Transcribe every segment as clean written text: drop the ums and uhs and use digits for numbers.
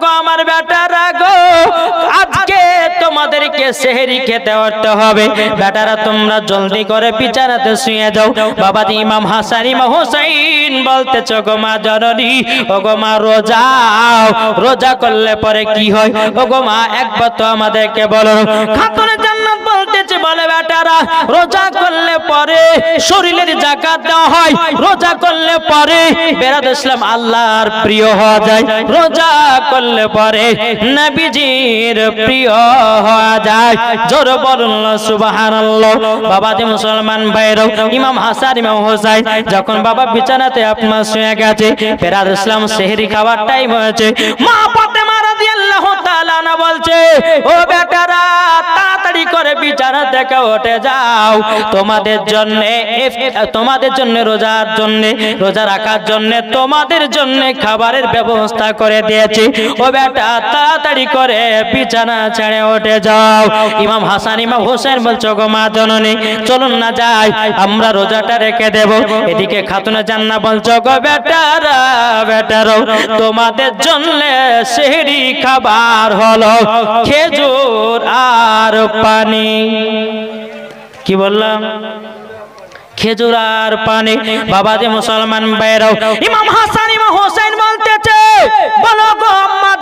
গো আমার বেটারা গো, আজকে তোমাদেরকে সেহরি খেতে হতে হবে, বেটারা তোমরা জলদি করে বিছানাতে শুয়ে যাও। বাবা ইমাম হাসান ইমাম হুসাইন বলতেছে গো মা জননী, ও গো মা রোজা করলে পরে কি হয়? ও গো মা একবার তো আমাদেরকে বলো। খাতুনে জান্নাত বলতেছে, বলে বেটারা রোজা করলে পরে শরীরের যাকাত দেওয়া হয়, রোজা করলে পরে বেরাদ ইসলাম আল্লাহর প্রিয় হওয়া যায়, রোজা করলে পরে নবীজির প্রিয় হওয়া যায়। জোর বলুন সুবহানাল্লাহ। বাবা যে মুসলমান ভাইরাও, ইমাম হাসান ইমাম হুসাইন যখন বাবা বিছানাতে আপনার শুয়ে গেছে, বেরাদ ইসলাম সেহরি খাওয়ার টাইম হয়েছে। মা ফাতেমা রাদিয়াল্লাহু তাআলা আনহা বলছে, ও বেটারা তাড়াতাড়ি করে বিছানা থেকে উঠে যাও, তোমাদের জন্য রোজা রাখার জন্য তোমাদের জন্য খাবারের ব্যবস্থা করে দিয়েছি। ও বেটা তাড়াতাড়ি করে বিছানা ছেড়ে উঠে যাও। ইমাম হাসান ইমাম হুসাইন বলছো, গো মা জননী চলুন না যাই, আমরা রোজাটা রেখে দেব। এদিকে খাতুনে জান্নাত বলছো, গো বেটারা তোমাদের জন্য সেহরি খাবার হলো খেজুর আর পানি। কি বললাম? খেজুর আর পানি। বাবা যে মুসলমান ভাইরাও, ইমাম হাসান ইমাম হুসাইন বলতেছে, বলো গো আম্মা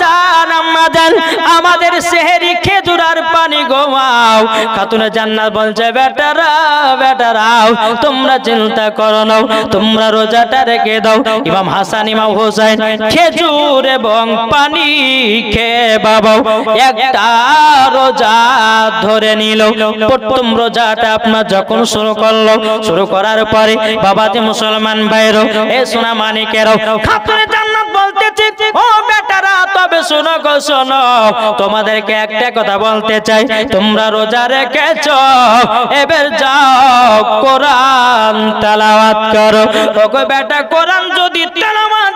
জান আমাদের সেহরি খেজুর আর পানি গোমাও। খাতুনে জান্নাত বলছে, বেটারাও তোমরা চিন্তা করো না, তোমরা রোজাটা রেখে দাও। ইমাম হাসান ইমাম হুসাইন খেজুর এবং পানি খেয়ে বাবা একটা রোজা ধরে নিল। প্রথম রোজাটা আপনার যখন শুরু করার পরে বাবা যে মুসলমান ভাইরো, এ সোনা মানিকেরও, খাতুনে জান্নাত বলতেছে, ও বেটারা তবে শোনো গো শোনো, তোমাদেরকে একটা কথা বলতে চাই, তোমরা রোজা রেখেছ, এবার যাও কোরআন তেলাওয়াত করো। ওগো বেটা কোরআন যদি তেলাওয়াত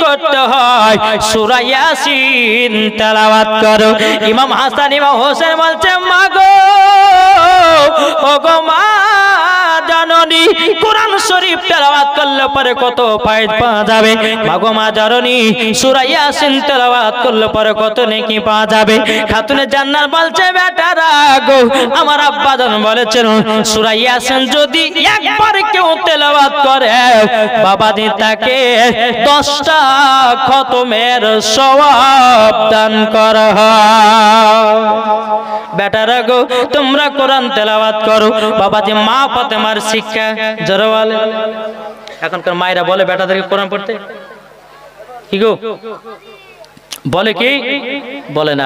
করতে হয় সূরা ইয়াসিন তেলাওয়াত করো। ইমাম হাসান ইমাম হোসেন বলছে, মা গো ওগো মা জাননী, কোরআন শরীফ তেলাওয়াত করলে পরে কত ফায়দা পাওয়া যাবে। মাগো মা জাননী, সূরা ইয়াসিন তেলাওয়াত করলে পরে কত নেকি পাওয়া যাবে। খাতুনে জান্নাত বলছে, বেটারা গো আমার আব্বা জান বলেছেন, সূরা ইয়াসিন যদি একবার কেউ তেলাওয়াত করে বাবা দি তাকে 10টা খতমের সওয়াব দান করা হয়। বেটারা গো তোমরা কোরআন তেলাওয়াত করো। বাবাজি মা ফাতেমার শিক্ষা জোরে বলে। এখনকার মায়েরা বলে বেটাদেরকে কোরআন পড়তে, কি গো বলে? কি বলে না?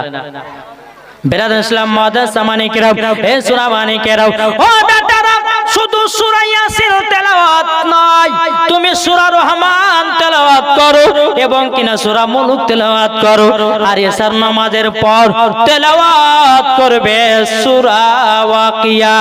বেরাদান ইসলাম মাদ্রাসা মানিকেরাও, এ সূরা মানিকেরাও, ও বেটারা শুধু সূরা ইয়াসিন তেলাওয়াত নয়, তুমি সূরা রহমান তেলাওয়াত করো এবং কিনা সূরা মুলক তেলাওয়াত করো। আর এশার নামাজের পর তেলাওয়াত করবে সূরা ওয়াকিয়া।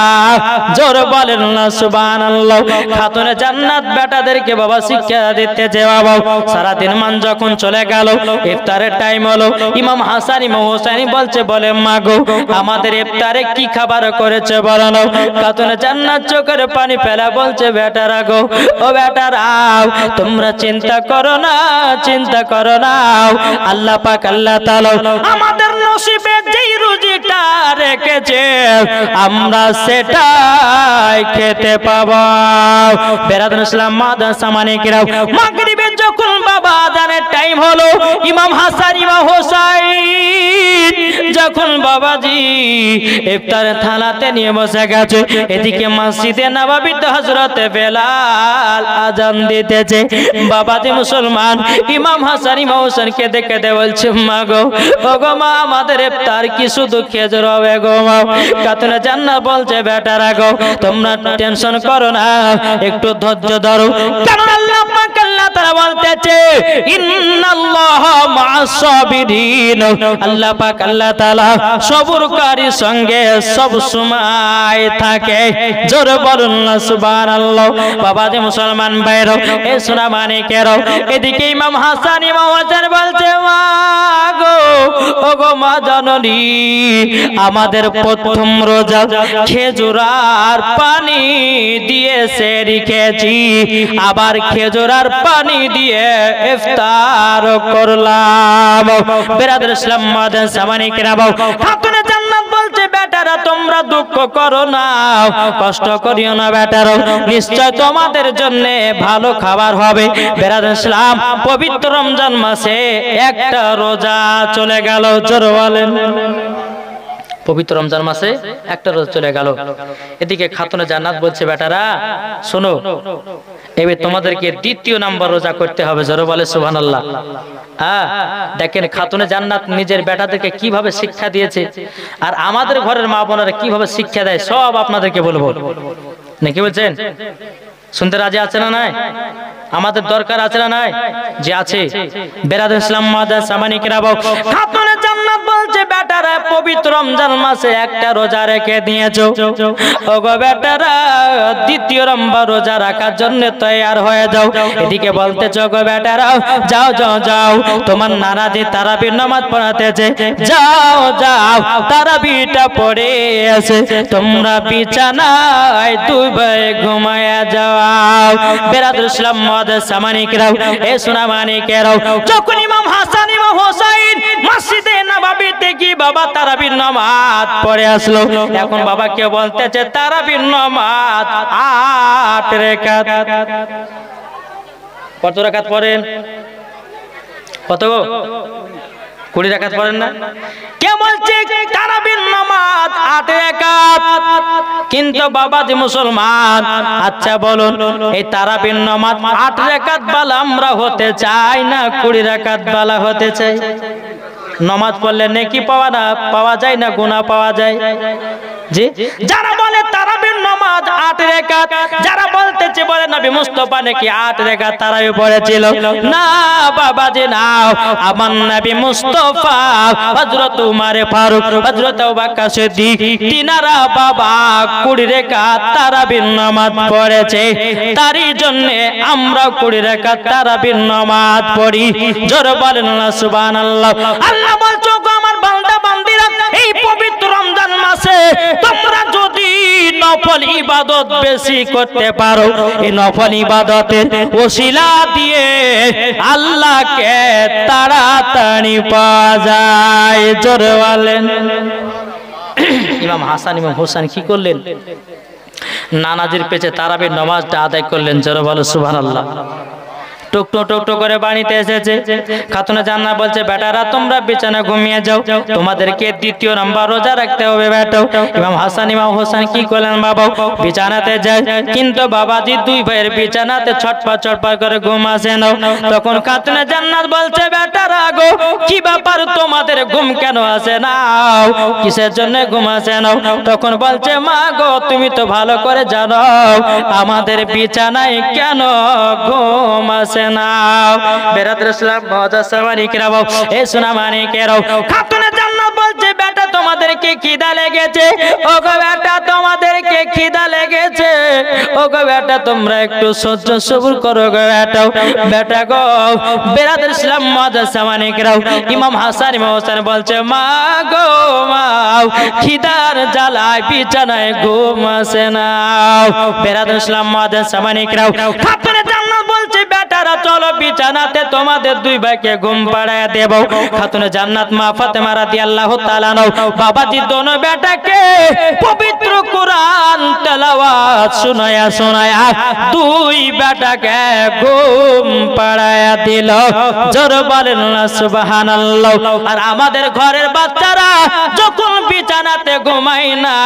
জোরে বলেন না সুবহানাল্লাহ। খাতুনে জান্নাত বেটাদেরকে বাবা শিক্ষা দিতে যে বাবা সারা দিন মান যখন চলে গেল, ইফতারের টাইম হলো, ইমাম হাসান ইমাম হোসেন বলছে, বলে মা গো আমাদের ইফতারে কি খাবার করেছে বলো না। খাতুনে জান্নাত চোখের পানি ফেলা বলছে, বেটারা গো ও বেটারাও তোমরা চিন্তা করো না, আল্লাহ পাক আল্লাহ তাআলা আমাদের নসিবে যেই রুজিটা রেখেছে আমরা সেটাই খেতে পাবো। বেরাদান ইসলাম মাদ্রাসা মানিকেরাও, মাগরিবে যখন বাবা আযানের টাইম হলো, ইমাম হাসান ইমাম হোসেন যখন বাবাজি ইফতারের থালাতে নিয়ে বসে গেছে, এদিকে মসজিদে নববীতে হযরত বেলাল আযান দিতেছে। বাবাজি মুসলমান ইমাম হাসান ইমাম হোসেনকে দেখে বলছে, মা গো ওগো মা আমাদের ইফতার কি শুধু খেজুর হবে গো মা? খাতুনে জান্নাত বলছে, বেটারা গো তোমরা টেনশন করো না, একটু ধৈর্য ধরো, কারণ আল্লাহ পাক আল্লাহ তাআলা বলতেছে, ইন্নাল্লাহা মা'আস সাবিরিন, আল্লাহ পাক আল্লাহ তাআলা সবরকারীর সঙ্গে সব সময় থাকে। জোরে বলুন না সুবহানাল্লাহ। বাবাজি মুসলমান ভাইরা, এ সোনা মানিকেরা, এদিকে ইমাম হাসান ইমাম হোসেন বলছে, মা গো ওগো মা জননী আমাদের প্রথম রোজা খেজুর আর পানি দিয়ে সেহরি খেয়েছি, আবার খেজুর আর পানি দিয়ে ইফতার করলাম। বিরাদর ইসলাম মাদান সামানি কিরাম, খাতুনে জান্নাত বলছে বেটারা তোমরা দুঃখ করো না, কষ্ট করিও না বেটারা, নিশ্চয় তোমাদের জন্য ভালো খাবার হবে। বিরাদর ইসলাম পবিত্র রমজান মাসে একটা রোজা চলে গেল, জোরে বলেন। পবিত্র রমজান মাসে একটা রোজা চলে গেল। এদিকে খাতুনে জান্নাত বলছে বেটারা শোনো, এবার তোমাদেরকে দ্বিতীয় নাম্বার রোজা করতে হবে, জোরে বলে সুবহানাল্লাহ। দেখেন খাতুনে জান্নাত নিজের বেটাদেরকে কিভাবে শিক্ষা দিয়েছে, আর আমাদের ঘরের মা বোনেরা কিভাবে শিক্ষা দেয় সব আপনাদেরকে বলবো, নাকি বলছেন? শুনতে রাজি আছে না নাই? আমাদের দরকার আছে না নাই? যে আছে। বিরাদর ইসলাম মাদান সামানি কিরাম, খাতুনে জান্নাত বলছে বেটারা পবিত্র রমজান মাসে একটা রোজা রেখে দিয়েছো, ওগো বেটারা দ্বিতীয় নাম্বার রোজা রাখার জন্য তৈয়ার হয়ে যাও। এদিকে বলতেছো গো বেটারা যাও যাও যাও, তোমার নানা যে তারাবির নামাজ পড়াতেছে, যাও যাও তারাবিটা পড়ে আছে, তোমরা বিছানায় দুই ভাই ঘুমায়া যাও। বিরাদর ইসলাম মাদান সামানি কিরাম, এ সোনা মানিকেরাও, যখন ইমাম হাসান ইমাম হোসেন মসজিদে নববীতে কি বাবা তারাবির নামাজ পড়ে আসলো, এখন বাবা কে বলতেছে তারাবির নামাজ 8 রাকাত। কত রাকাত পড়েন? কত গো? 20 রাকাত পড়েন না? কে বলছে তারাবির নামাজ 8 রাকাত? কিন্তু বাবা যে মুসলমান, আচ্ছা বলুন এই তারাবির নামাজ 8 রাকাত বালা আমরা হতে চাই না 20 রাকাত বালা হতে চাই? নামাজ পড়লে নেকি পাওয়া যায় না গুনাহ পাওয়া যায়? জি, যারা বলে তারাবির নামাজ 8 রাকাত, যারা বলতেছে বলে নবী মুস্তাফা নাকি 8 রাকাত তারাবি পড়েছিল, না বাবাজি নাও, আমার নবী মুস্তাফা হযরত উমর ফারুক হযরত আবু বকর সিদ্দিক তিনারা বাবা 20 রাকাত তারাবির নামাজ পড়েছে, তারই জন্য আমরা 20 রাকাত তারাবির নামাজ পড়ি। জোরে বলেন না সুবহানাল্লাহ। আল্লাহ বলছো গো আমার বান্দা বান্দিরা, এই পবিত্র রমজান মাসে তোমরা যদি নফল ইবাদত বেশি করতে পারো, এই নফল ইবাদতের ওসিলা দিয়ে আল্লাহকে তাড়াতাড়ি পাওয়া যায়। জোরে বলেন। ইমাম হাসান ইমাম হোসেন কি করলেন? নানাজির পেছে তারাবির নামাজটা আদায় করলেন। জোরে বলো সুবহানাল্লাহ। টুকটো টুকটো করে বাড়িতে এসেছে, খাতুনে জান্নাত বলছে বেটারা তোমরা বিছানা ঘুমিয়ে যাও, তোমাদেরকে দ্বিতীয় নাম্বার রোজা রাখতে হবে বেটা। ইমাম হাসান ইমাম হোসেন কি করলেন বাবা? বিছানাতে যায়, কিন্তু বাবাজি দুই ভাইয়ের বিছানাতে ছটপট ছটপট করে ঘুম আসে না। তখন খাতুনে জান্নাত বলছে বেটারা গো কি ব্যাপার তোমাদের ঘুম কেন আসে না, কিসের জন্য ঘুম আসে না? তখন বলছে মা গো তুমি তো ভালো করে জানো আমাদের বিছানায় কেন ঘুম আসে না। বিরাদর ইসলাম মাদান সামানি কিরাম, এ সোনা মানিকেরাও, খাতুনে জান্নাত বলছে বেটা তোমাদেরকে খিদা লেগেছে, ওগো বেটা তোমাদেরকে খিদা লেগেছে, ওগো বেটা তোমরা একটু সহ্য সবুর করো গো বেটা। বেটা গো বিরাদর ইসলাম মাদান সামানি কিরাম, ইমাম হাসান ইমাম হোসেন বলছে মা গো মা খিদার জ্বালায় বিছানায় ঘুম আসে না। বিরাদর ইসলাম মাদান সামানি কিরাম, খাতুনে জান্নাত বলছে বেটারা চলো বিছানাতে তোমাদের দুই ভাইকে ঘুম পাড়ায় দেব। খাতুনে জান্নাত মা ফাতেমা রাদিয়াল্লাহু তাআলা বাবাজি দোনো বেটাকে পবিত্র কুরআন তেলাওয়াত শোনায়া শোনায়া দুই বেটাকে ঘুম পাড়ায় দিল। জোরে বলেন না সুবহানাল্লাহ। আর আমাদের ঘরের বাচ্চারা যখন বিছানাতে ঘুমায় না,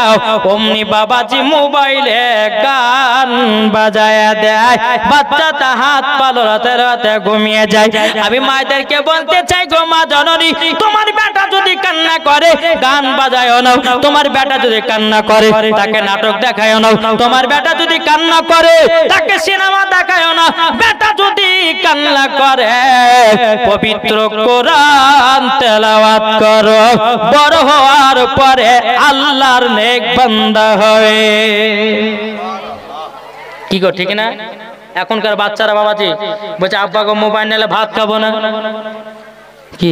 অমনি বাবাজি মোবাইলে গান বাজায়া দেয়, বাচ্চাটা হাত পা লড়াতে লড়াতে ঘুমিয়ে যায়। আমি মায়েদেরকে বলতে চাই গো মা জননী, তোমার বেটা যদি কান্না করে গান বাজায় না, তোমার বেটা যদি কান্না করে তাকে নাটক দেখায় না, তোমার বেটা যদি কান্না করে তাকে সিনেমা দেখায় না, বেটা যদি কান্না করে পবিত্র কোরআন তেলাওয়াত করো, বড় হওয়ার পরে আল্লাহর নেক বান্দা হবে। কি গো ঠিক না? এখনকার বাচ্চারা বাবাজি বলছে আব্বা গো মোবাইল নিলে ভাত খাবো না। কি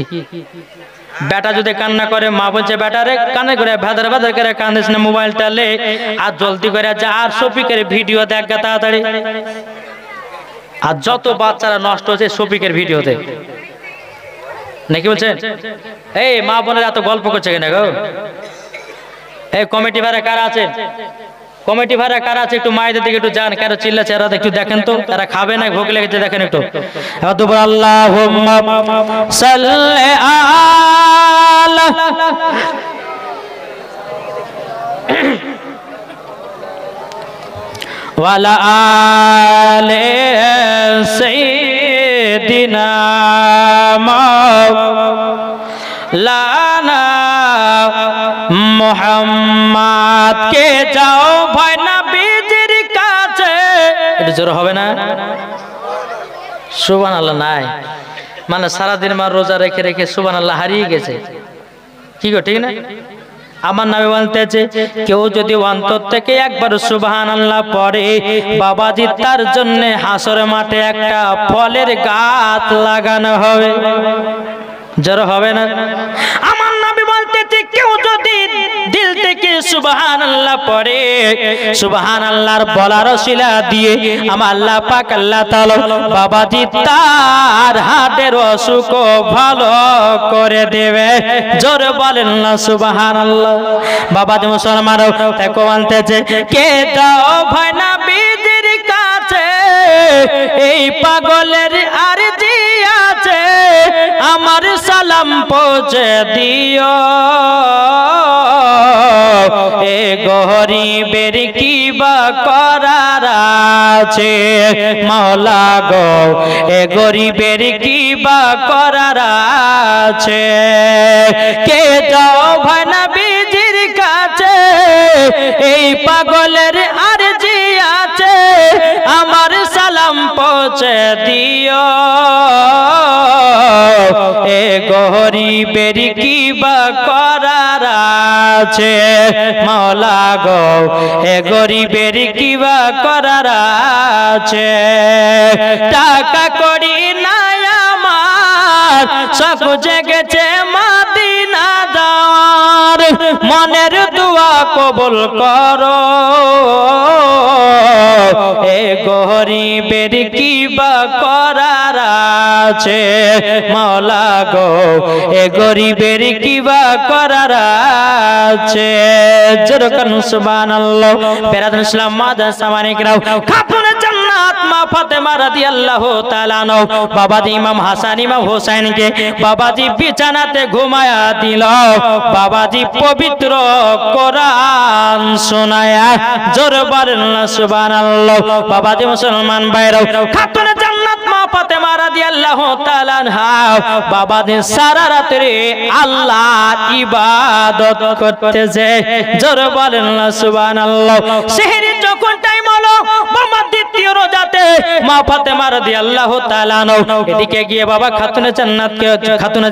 বেটা যদি কান্না করে মা বলছে বেটারে কানে করে ভেদার ভেদার করে কান্দিস না, মোবাইলটা লে আর জলদি করে যা আর শফিকের ভিডিও দেখ তাড়াতাড়ি। আর যত বাচ্চারা নষ্ট হচ্ছে শফিকের ভিডিওতে নাকি বলছেন? এই মা বোনের এত গল্প করছে কেন গো? এই কমিটি ভাড়া কারা আছেন? কমিটি ভাড়া কারা আছে একটু মায়েদের দিকে একটু যান, কারো চিল্লাছে এরা একটু দেখেন তো, তারা খাবে না ভোগ লেগেছে দেখেন একটু। আল্লাহুম্মা সাল্লি আলা ওয়ালা আলে সাইয়্যিদিনা মাওলানা মুহাম্মদ কে যাও ভাই নবীজির কাছে। এটা জোর হবে না? সুবহানাল্লাহ নাই মানে সারাদিন মা রোজা রেখে রেখে সুবহানাল্লাহ হারিয়ে গেছে। কি গো ঠিক না? আমার নবী বলতেছে কেউ যদি অন্তর থেকে একবার সুবহানাল্লাহ পড়ে বাবাজি তার জন্য হাসর মাঠে একটা ফলের গাছ লাগানো হবে। জোর হবে না? আমার নবী বলতেছে কেউ যদি দিল থেকে সুবহানাল্লাহ পড়ে, সুবহানাল্লাহর বলার ওসিলা দিয়ে আমার আল্লাহ পাক আল্লাহ তাআলা বাবাজি তার হার্টের অসুখ ভালো করে দেবে। জোরে বলেন না সুবহানাল্লাহ। বাবাজি মুসলমানও দেখো আনতেছে কে দাও ভাই নবীজির কাছে, এই পাগলের আরজি আছে আমার সালাম পৌঁছে দিও, এ গরিবের কি বা করার আছে মাওলা গো, এ গরিবের কি বা করার আছে। কে যাও ভাই নবীজির কাছে, এই পাগলের আরজি আছে আমার সালাম পৌঁছে দিও, এ গরিবের কি বা করার আছে মাওলা গো, এ গরিবের কি বা করার আছে। টাকা করি নাই আমার সব জেগেছে মদিনা যাওয়ার, মনের দোয়া কবুল করো, এ গরিবের কি বা করার আছে মাওলা গো, এ গরিবের কি বা করার আছে। যেরকম সুবহানাল্লাহ। বেরাদুল ইসলাম মাদ্রাসা মানিকরাও খাতুনে জান্নাত মা ফাতেমা রাদিয়াল্লাহু তাআলা আনহা বাবাজি ইমাম হাসান ইমাম হোসেনকে বাবাজি বিছানাতে ঘুমায়া দিল, বাবাজি পবিত্র কোরআন শোনায়া। জোরে বলেন না সুবহানাল্লাহ। বাবাজি মুসলমান ভাইরাও খাতুনে জান্নাত মা ফাতেমা রাদিয়াল্লাহু তাআলা আনহা বাবাজি সারা রাতে আল্লাহর ইবাদত করতেছে। জোরে বলেন না সুবহানাল্লাহ। সেহরি যখন টাইম হলো বাবা দ্বিতীয় রোজাতে মা ফাতেমা রাদিয়াল্লাহু তাআলা আনহা এদিকে গিয়ে বাবা খাতুনে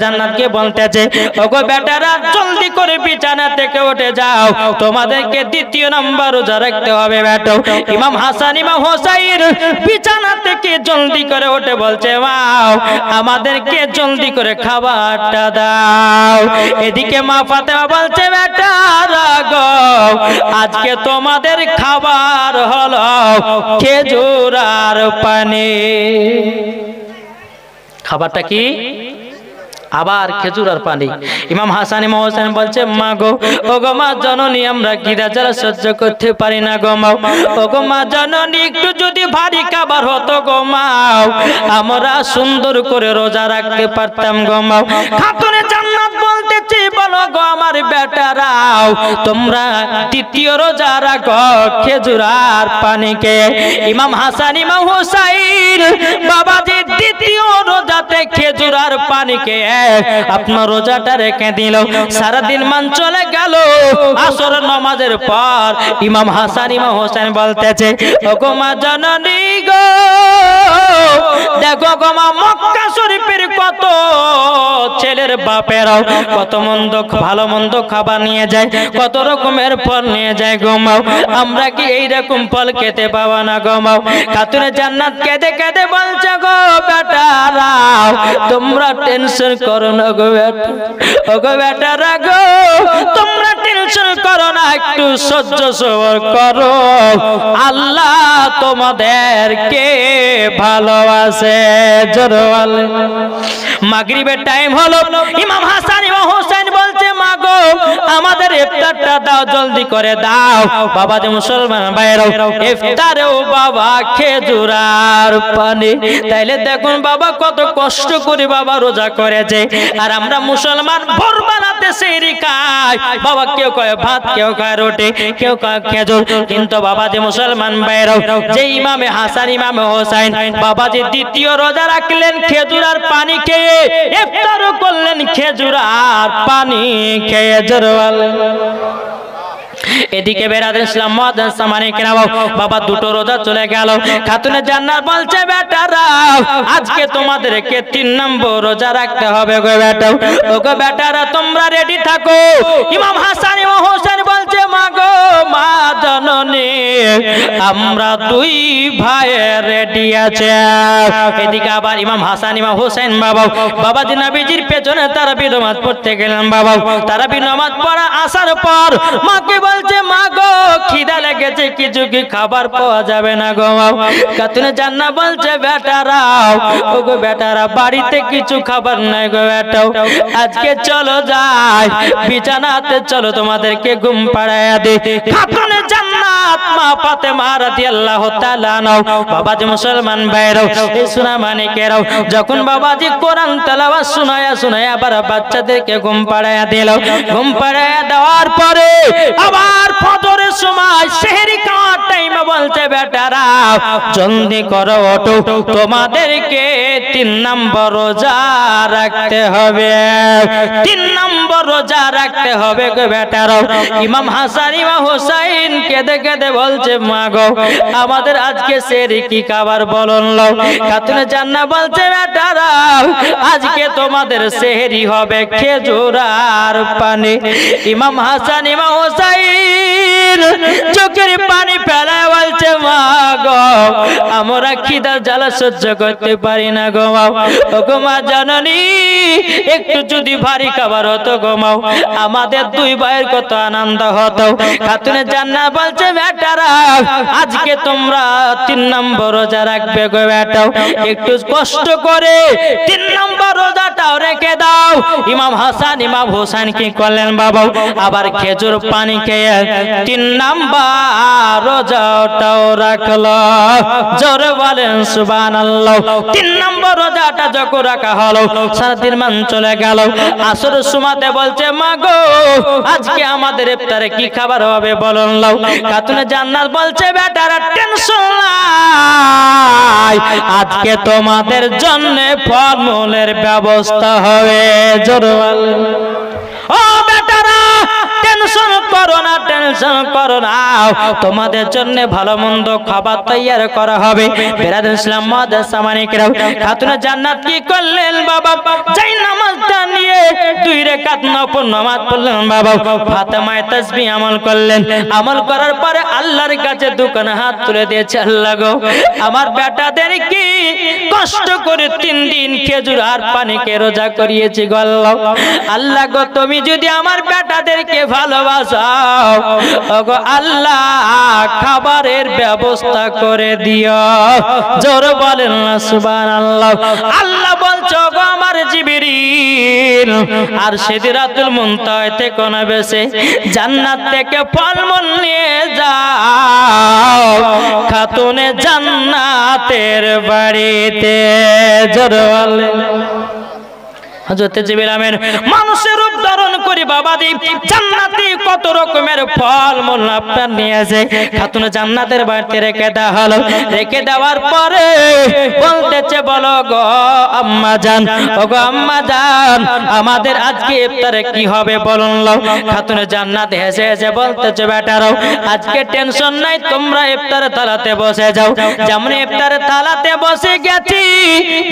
জান্নাতকে বলতেছে ওগো বেটারা জলদি করে বিছানা থেকে উঠে যাও, তোমাদেরকে দ্বিতীয় নাম্বার রোজা রাখতে হবে বেটা। ইমাম হাসান ইমাম হোসেন বিছানা থেকে জলদি করে উঠে বলছে মাও আমাদেরকে জলদি করে খাবারটা দাও। এদিকে মা ফাতেমা বলছে বেটারা গো আজকে তোমাদের খাবার হলো খেজুর আর পানি। খাবারটা কি? আবার খেজুর আর পানি। ইমাম হাসান ইমাম হোসেন বলছে মা গো, ও গো মা জননী আমরা খিদা যারা সহ্য করতে পারি না গো মা, ও গো মা জননী একটু যদি ভারী খাবার হতো গো মা আমরা সুন্দর করে রোজা রাখতে পারতাম গো মা। খাতুনে জান্নাত বলতেছি বলো গো আমার বেটারাও তোমরা দ্বিতীয় রোজা রাখো খেজুর আর পানিকে। ইমাম হাসান ইমাম হোসেন বাবাজি দ্বিতীয় রোজাতে খেজুর আর পানিকে আপনার রোজাটা রেখে দিল। সারাদিন মান চলে গেল। আসর নামাজের পর ইমাম হাসান ইমাম হোসেন বলতেছে ওগো মা জননী গো দেখো গো মা মক্কা শরীফের কত ছেলের বাপেরাও কত মন্দ ভালো মন্দ খাবার নিয়ে যায়, কত রকমের ফল নিয়ে যায় গোমাও, আমরা কি এইরকম ফল খেতে পাবো না গোমাও? খাতুনে জান্নাত কেঁদে কেঁদে বলছে গো বেটারাও তোমরা টেনশন করো না গো বেটা, ও গো বেটারা গো তোমরা টেনশন করো না, একটু সহ্য সবর করো, আল্লাহ তোমাদেরকে ভালোবাসে। জোরে বলেন। মাগরিবের টাইম হলো, ইমাম হাসান ইমাম হোসেন বলছে মা গো আমাদের ইফতারটা দাও, জলদি করে দাও। বাবা যে মুসলমান ভাইরাও ইফতারেও বাবা খেজুর আর পানি, তাইলে দেখুন বাবা কত কষ্ট করে বাবা রোজা করেছে, আর আমরা মুসলমান ভোরবেলাতে সেহরি খাই, বাবা কেউ কয় ভাত, কেউ খায় রুটি, কেউ খায় খেজুর, কিন্তু বাবা যে মুসলমান ভাইরাও যে ইমামে হাসান ইমামে হোসেন বাবা যে দ্বিতীয় রোজা রাখলেন খেজুর আর পানি খেয়ে, ইফতারও করলেন খেজুর আর পানি খেয়ে। জোরে বলেন। এদিকে বেরাদ ইসলাম মুয়াজ্জিন সামানি কেনাও বাবা দুটো রোজা চলে গেল। খাতুনে জান্নাত বলছে বেটারা আজকে তোমাদেরকে 3 নম্বর রোজা রাখতে হবে গো বেটা, ও গো বেটারা তোমরা রেডি থাকো। ইমাম হাসান ইমাম হোসেন বলছে মা গো মা জননী আমরা 2 ভাই রেডি আছে। এদিকে আবার ইমাম হাসান ইমাম হোসেন বাবাজি নবীজির পেছনে তারাবি নামাজ পড়তে গেলেন। বাবা তারাবি নামাজ পড়া আসার পর মাকে বলছে মা গো খিদা লেগেছে, কিছু কি খাবার পাওয়া যাবে না গো? খাতুনে জান্নাত বলছে বেটারা ও গো বেটারা বাড়িতে কিছু খাবার নাই গো বেটা, আজকে চলো যাই বিছানাতে, চলো তোমাদেরকে ঘুম পাড়ায়া দে। খাতুনে জান্নাত মা ফাতেমা রাদিয়াল্লাহু তাআলা নাও বাবাজি মুসলমান ভাইরাও এই সোনা মানিকেরাও যখন বাবাজি কোরআন তেলাওয়াত শোনায়া আবার বাচ্চাদেরকে ঘুম পাড়ায়া দিল। ঘুম পাড়ায়া দেওয়ার পরে আবার ফজরের সময় সেহরি খাওয়ার টাইমে বলছে বেটারা জলদি করো ওঠো, তোমাদেরকে 3 নম্বর রোজা রাখতে হবে, 3 নম্বর রোজা রাখতে হবে গো বেটারা। ইমাম হাসান ইমাম হোসেন কেঁদে কেঁদে বলছে মা গো আমাদের আজকে সেহরি কি খাবার বলুন লও? খাতুনে জান্নাত বলছে বেটারা আজকে তোমাদের সেহরি হবে খেজুর আর পানি। ইমাম হাসান ইমাম হোসেন চোখের পানি ফেলায় বলছে মা গো আমরা খিদার জ্বালা সহ্য করতে পারি না গো মা, ও গো মা জননী একটু যদি ভারী খাবার হতো গো মা আমাদের 2 ভাইয়ের কত আনন্দ হতো। খাতুনে জান্নাত বলছে বেটারা আজকে তোমরা 3 নম্বর রোজা রাখবে গো বেটা, একটু কষ্ট করে 3 নম্বর রোজাটাও রেখে দাও। ইমাম হাসান ইমাম হোসেন কি করলেন বাবা আবার খেজুর পানি খেয়ে 3 নম্বর রোজাটাও রাখলো। জোরে বলেন সুবহানাল্লাহ। 3 নম্বর রোজাটা যখন রাখা হলো সারা দিন মান চলে গেল। আসরের সময়তে বলছে মা গো আজকে আমাদের ইফতারে কি খাবার হবে বলুন লও? খাতুনে জান্নাত বলছে বেটারা টেনশন নাই, আজকে তোমাদের জন্য ফলমূলের ব্যবস্থা হবে। জোরে বলেন। ও বেটারা টেনশন করো না, টেনশন করো না, তোমাদের জন্য ভালো মন্দ খাবার তৈয়ার করা হবে। বেরাদ ইসলাম মুয়াজ্জিন সামানিকেরাও খাতুনে জান্নাত কি করলেন বাবা যাই নামাজটা নিয়ে 2 রাকাত নফল নামাজ পড়লেন। বাবা ফাতেমায়ে তাসবিহ আমল করলেন। আমল করার পরে আল্লাহর কাছে দুখানা হাত তুলে দিয়েছে, আল্লাহ গো আমার বেটাদের কি কষ্ট করে 3 দিন খেজুর আর পানিকে রোজা করিয়েছি গো আল্লাহ, আল্লাহ গো তুমি যদি আমার বেটাদেরকে ভালোবাসাও ওগো আল্লাহ খাবারের ব্যবস্থা করে দিও। জোরে বলেন না সুবহানাল্লাহ। আল্লাহ বলছো গো আমার জিবরিল আর সিদরাতুল মুনতাহাতে কোন বেশে জান্নাত থেকে ফলমূল নিয়ে যাও খাতুনে জান্নাতের বাড়িতে। জোরে বলেন। হযরত জিবরিল আমিন মানুষের রূপ বিতরণ করি বাবাজি জান্নাতি কত রকমের ফল মূল আপনার নিয়েছে খাতুন জান্নাতের বাড়িতে রেখে দেওয়া হলো রেখে দেওয়ার পরে বলতেছে বলো গো আম্মা জান ও গো আম্মা জান আমাদের আজকে ইফতারে কি হবে বলুন লও খাতুন জান্নাত হেসে হেসে বলতেছে বেটারাও আজকে টেনশন নাই তোমরা ইফতারে তালাতে বসে যাও যেমন ইফতারে তালাতে বসে গেছি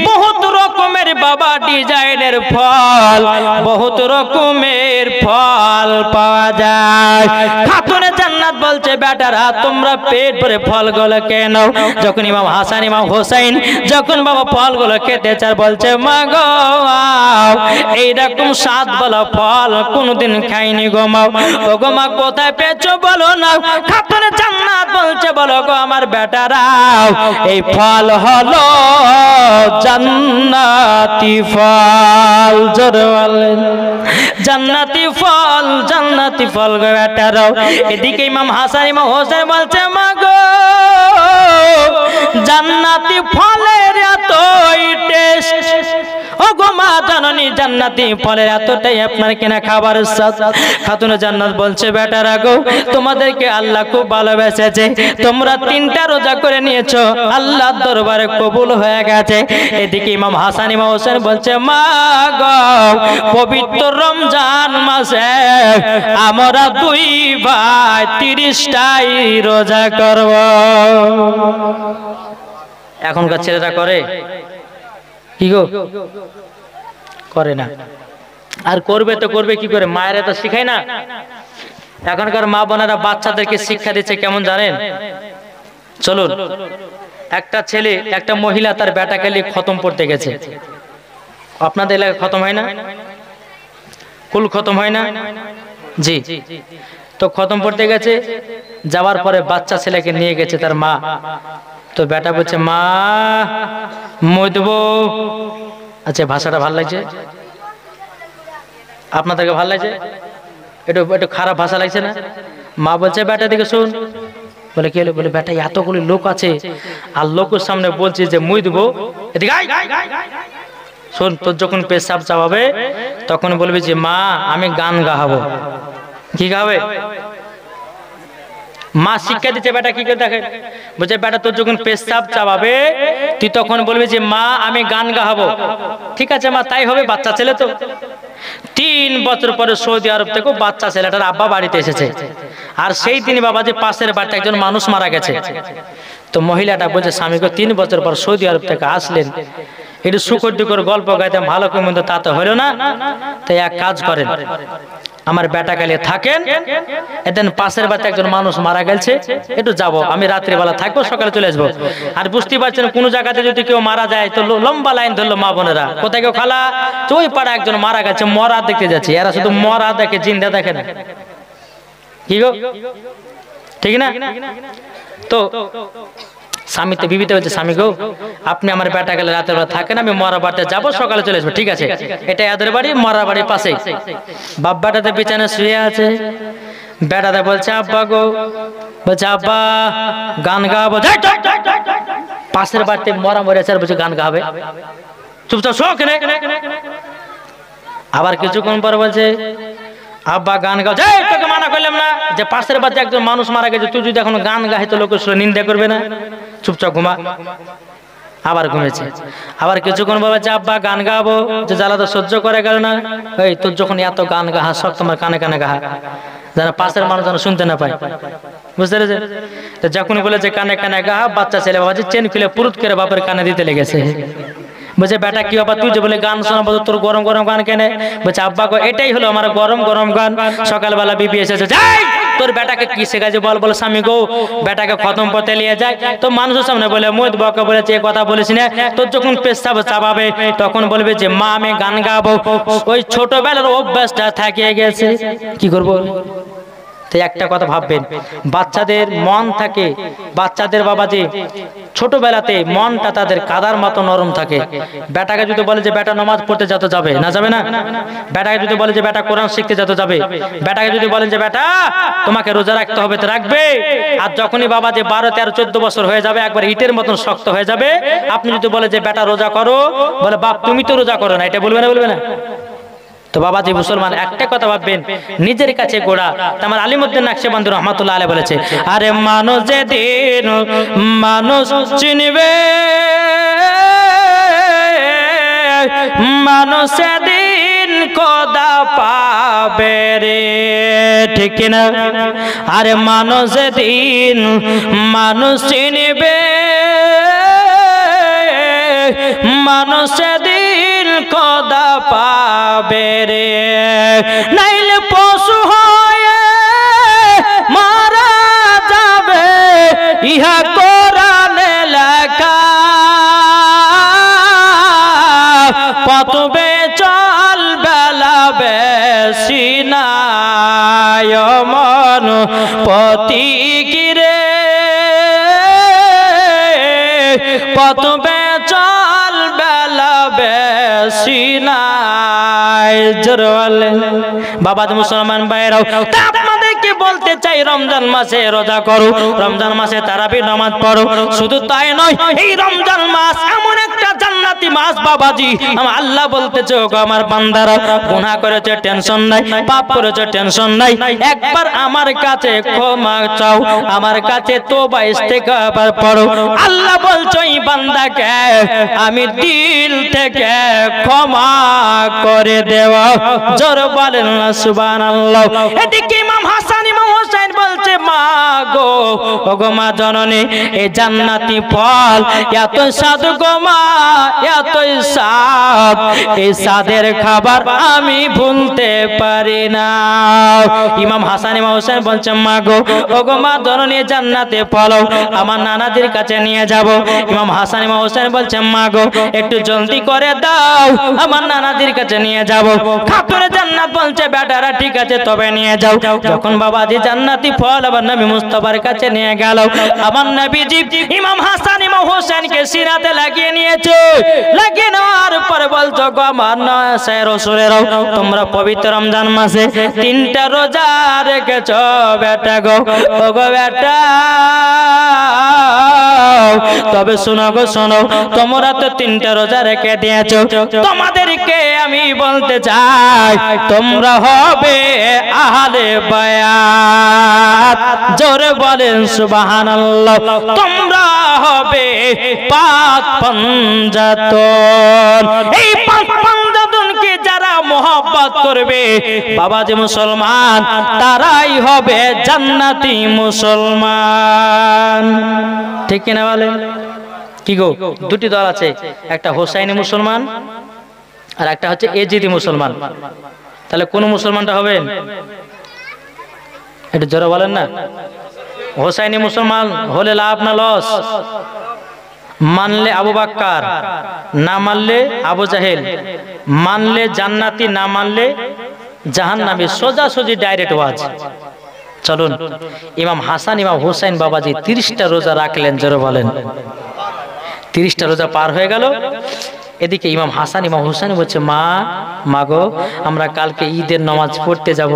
বহুত রকমের বাবা ডিজাইনের ফল বহুত রকমের ফল পাওয়া যায় খাতুন জান্নাত বলছে বেটারা তোমরা পেট ভরে ফলগুলো খেয়ে নাও যখন ইমাম হাসান ইমাম হোসেন যখন বাবা ফলগুলো খেতে চায় বলছে মা গো এইরকম স্বাদ বলা ফল কোনদিন খাইনি গো মা ও গো মা কোথায় পেয়েছো বলো না খাতুন জান্নাত বলছে বলো গো আমার বেটারা এই ফল হলো জান্নাতি ফল জোরে বলেন জান্নাতি ফল গো বেটারা এদিকে ইমাম হাসান ইমাম হোসেন বলছে মা গো জান্নাতি ফলের এতই টেস্ট ও গো মা জাননি জান্নাতি ফলের এতটাই আপনার কিনা খাবার স্বাদ খাতুন জান্নাত বলছে বেটারা গো তোমাদেরকে আল্লাহ খুব ভালোবেসেছে তোমরা 3টা রোজা করে নিয়েছো আল্লাহর দরবারে কবুল হয়ে গেছে এদিকে ইমাম হাসান ইমাম হোসেন বলছে মা গো পবিত্র রমজান মাসে আমরা 2 ভাই 30টাই রোজা করব এখনকার ছেলেরা করে কি গো করে না আর করবে তো করবে কি করে মায়েরা তো শিখায় না এখনকার মা বোনেরা বাচ্চাদেরকে শিক্ষা দিচ্ছে কেমন জানেন চলুন একটা ছেলে একটা মহিলা তার বেটাকে নিয়ে খতম পড়তে গেছে আপনাদের এলাকায় খতম হয় না কুল খতম হয় না জি তো খতম পড়তে গেছে যাওয়ার পরে বাচ্চা ছেলেকে নিয়ে গেছে তার মা তো বেটা বলছে মা মই দেবো আচ্ছা ভাষাটা ভালো লাগছে আপনাদেরকে ভালো লাগছে একটু একটু খারাপ ভাষা লাগছে না মা বলছে বেটা দিকে শুন বলে কি হলো বলে বেটা এতগুলি লোক আছে আর লোকের সামনে বলছে যে মুই দেবো এদিকে শোন তোর যখন পেশাব চাপাবে তখন বলবি যে মা আমি গান গাহাবো কি গাবে মা শিক্ষা দিচ্ছে বেটা কি করে দেখে বলছে বেটা তোর যখন পেশাব চাপাবে তুই তখন বলবি যে মা আমি গান গাহাবো ঠিক আছে মা তাই হবে বাচ্চা ছেলে তো 3 বছর পরে সৌদি আরব থেকে বাচ্চা ছেলেটার আব্বা বাড়িতে এসেছে আর সেই দিনই বাবা যে পাশের বাড়িতে একজন মানুষ মারা গেছে তো মহিলাটা বলছে স্বামীকে 3 বছর পর সৌদি আরব থেকে আসলেন একটু সুখর দুঃখের গল্প গাইতাম ভালো করে মন্দ তা তো হলো না তাই এক কাজ করেন আমার বেটা কালে থাকেন এদিন পাশের বাড়িতে একজন মানুষ মারা গেছে একটু যাব আমি রাত্রিবেলা থাকবো সকালে চলে আসবো আর বুঝতে পারছেন কোন জায়গাতে যদি কেউ মারা যায় তো লম্বা লাইন ধরলো মা বোনেরা কোথায় কেউ খালা তো ওই পাড়া একজন মারা গেছে মরা দেখতে যাচ্ছে এরা শুধু মরা দেখে জিন্দা দেখে না কি গো ঠিক না তো স্বামী তো বিবিতে বলছে স্বামী গো আপনি আমার বেটা গেলে রাতের বেলা থাকেন আমি মরা বাড়িতে যাবো সকালে চলে আসবো ঠিক আছে এটা এদের বাড়ি মরা বাড়ির পাশেই বাপ বেটাতে বিছানায় শুয়ে আছে বেটাতে বলছে আব্বা গো বলছে আব্বা গান গাবো পাশের বাড়িতে মরা মরে আছে আর বলছে গান গাবে চুপচাপ শোক আবার কিছুক্ষণ পর বলছে আব্বা গান গাও যাই তোকে মানা করলাম না যে পাশের বাড়িতে একজন মানুষ মারা গেছে তুই যদি এখন গান গাহে তো লোকের নিন্দা করবে না চুপচাপ ঘুমা আবার ঘুমেছে আবার কিছুক্ষণ বলছে আব্বা গান গাবো যে জ্বালা তো সহ্য করে গেল না এই তোর যখন এত গান গাহা সব তোমার কানে কানে গাহা যারা পাশের মানুষ যেন শুনতে না পায় বুঝতে পেরেছে তো যখন বলেছে কানে কানে গাহা বাচ্চা ছেলে বাবা চেন খুলে পুরুত করে বাপের কানে দিতে লেগেছে বলছে বেটা কি বাবা তুই যে বলে গান শোনাবো তোর গরম গরম গান কেনে বলছে আব্বা গো এটাই হলো আমার গরম গরম গান সকালবেলা বিবি এসেছে যাই তোর বেটাকে কি শেখাচ্ছে বল বলে স্বামী গো বেটাকে খতম পথে নিয়ে যায় তো মানুষের সামনে বলে মদ বকা বলেছে এ কথা বলিস না তোর যখন পেশাব চাপাবে তখন বলবে যে মা আমি গান গাবো ওই ছোটবেলার অভ্যাসটা থাকিয়ে গেছে কি করবো একটা কথা ভাববেন বাচ্চাদের মন থাকে বাচ্চাদের বাবা যে ছোটবেলাতে মনটা তাদের কাদার মতো নরম থাকে বেটাকে যদি বলে যে বেটা নামাজ পড়তে যেতে যাবে না যাবে না বেটাকে যদি বলে যে বেটা কোরআন শিখতে যেতে যাবে বেটাকে যদি বলেন যে বেটা তোমাকে রোজা রাখতে হবে তো রাখবে আর যখনই বাবা যে 12, 13, 14 বছর হয়ে যাবে একবার ইটের মতন শক্ত হয়ে যাবে আপনি যদি বলে যে বেটা রোজা করো বলে বাপ তুমি তো রোজা করো না এটা বলবে না তো বাবাজি মুসলমান একটা কথা ভাববেন, নিজের কাছে গোড়া। আমার আলিমউদ্দিন নকশবন্দি রহমাতুল্লাহ আলাইহি বলেছে, আরে মানুষ যেদিন মানুষ চিনবে, মানুষ সেদিন খোদা পাবে রে, ঠিক না? আরে মানুষ যেদিন মানুষ চিনবে, মানুষ সেদিন খোদা পাবে রে, নাইলে পশু হয়ে মারা যাবে, ইহা কোরআনে লেখা। পতবে চল বেলা বেশি নাই মন পতি কিরে, পতবে চল বেলা বেশি নাই। জোরে বাবা মুসলমান ভাইরাও, আপনাদেরকে বলতে চাই, রমজান মাসে রোজা করো, রমজান মাসে তারাবি নামাজ পড়ো। শুধু তাই নয়, এই রমজান মাস এমন একটা জান্নাতি মাস বাবাজি, আমার আল্লাহ বলতেছে, ওগো আমার বান্দারা, গুনাহ করেছে টেনশন নাই, পাপ করেছে টেনশন নাই, একবার আমার কাছে ক্ষমা চাও, আমার কাছে তওবা ইস্তেগফার পড়ো। আল্লাহ বলছো এই বান্দাকে আমি দিল থেকে ক্ষমা করে দেব। জোরে বলেন না সুবহানাল্লাহ। এদিকে ইমাম হাসান ইমাম হোসেন বলছে, মা গো, ওগো মা জননী, এই জান্নাতি ফল এত স্বাদ গো মা, এতই স্বাদ, এই স্বাদের খাবার আমি ভুলতে পারি না। ইমাম হাসান ইমাম হোসেন বলছে, মা গো, ওগো মা জননী, জান্নাতে ফল আমার নানাদের কাছে নিয়ে যাব। ইমাম হাসান ইমাম হোসেন বলছে, মা গো, একটু জলদি করে দাও, আমার নানাদের কাছে নিয়ে যাব। খাতুনে জান্নাত বলছে, বেটারা ঠিক আছে তবে নিয়ে যাও। যখন বাবাজি জান্নাতি ফল আবার নবী মুস্তাফার কাছে নিয়ে গেল, আমার নবীজি ইমাম হাসান ইমাম হোসেনকে সিনাতে লাগিয়ে নিয়েছে। লাগিয়ে নেওয়ার পরে বলছো, গো আমার নয় রাসূলেরাও, তোমরা পবিত্র রমজান মাসে 3টা রোজা রেখেছো বেটা গো, ও গো বেটা, তবে শোনো গো শোনো, তোমরা তো 3টা রোজা রেখে দিয়েছো, তোমাদেরকে আমি বলতে চাই, তোমরা হবে আহলে বায়াত। জোরে বলেন সুবহানাল্লাহ। তোমরা হবে পাক পঞ্জাতন। এই পাক পঞ্জাতনকে যারা মোহাব্বত করবে বাবাজি মুসলমান, তারাই হবে জান্নাতি মুসলমান, ঠিক কিনা বলেন? কি গো, দুটি দল আছে, একটা হোসাইনি মুসলমান আর একটা হচ্ছে এজিদি মুসলমান। তাহলে কোন মুসলমানটা হবেন? একটু জোরে বলেন না। হোসাইনি মুসলমান হলে লাভ না লস? মানলে আবু বাক্কার, না মানলে আবু জাহেল, মানলে জান্নাতি, না মানলে জাহান্নামী, সোজাসুজি ডাইরেক্ট ওয়াজ। চলুন, ইমাম হাসান ইমাম হোসেন বাবাজি 30টা রোজা রাখলেন। জোরে বলেন। 30টা রোজা পার হয়ে গেল। এদিকে ইমাম হাসান ইমাম হোসেন বলছে, মা মাগো, আমরা কালকে ঈদের নামাজ পড়তে যাব,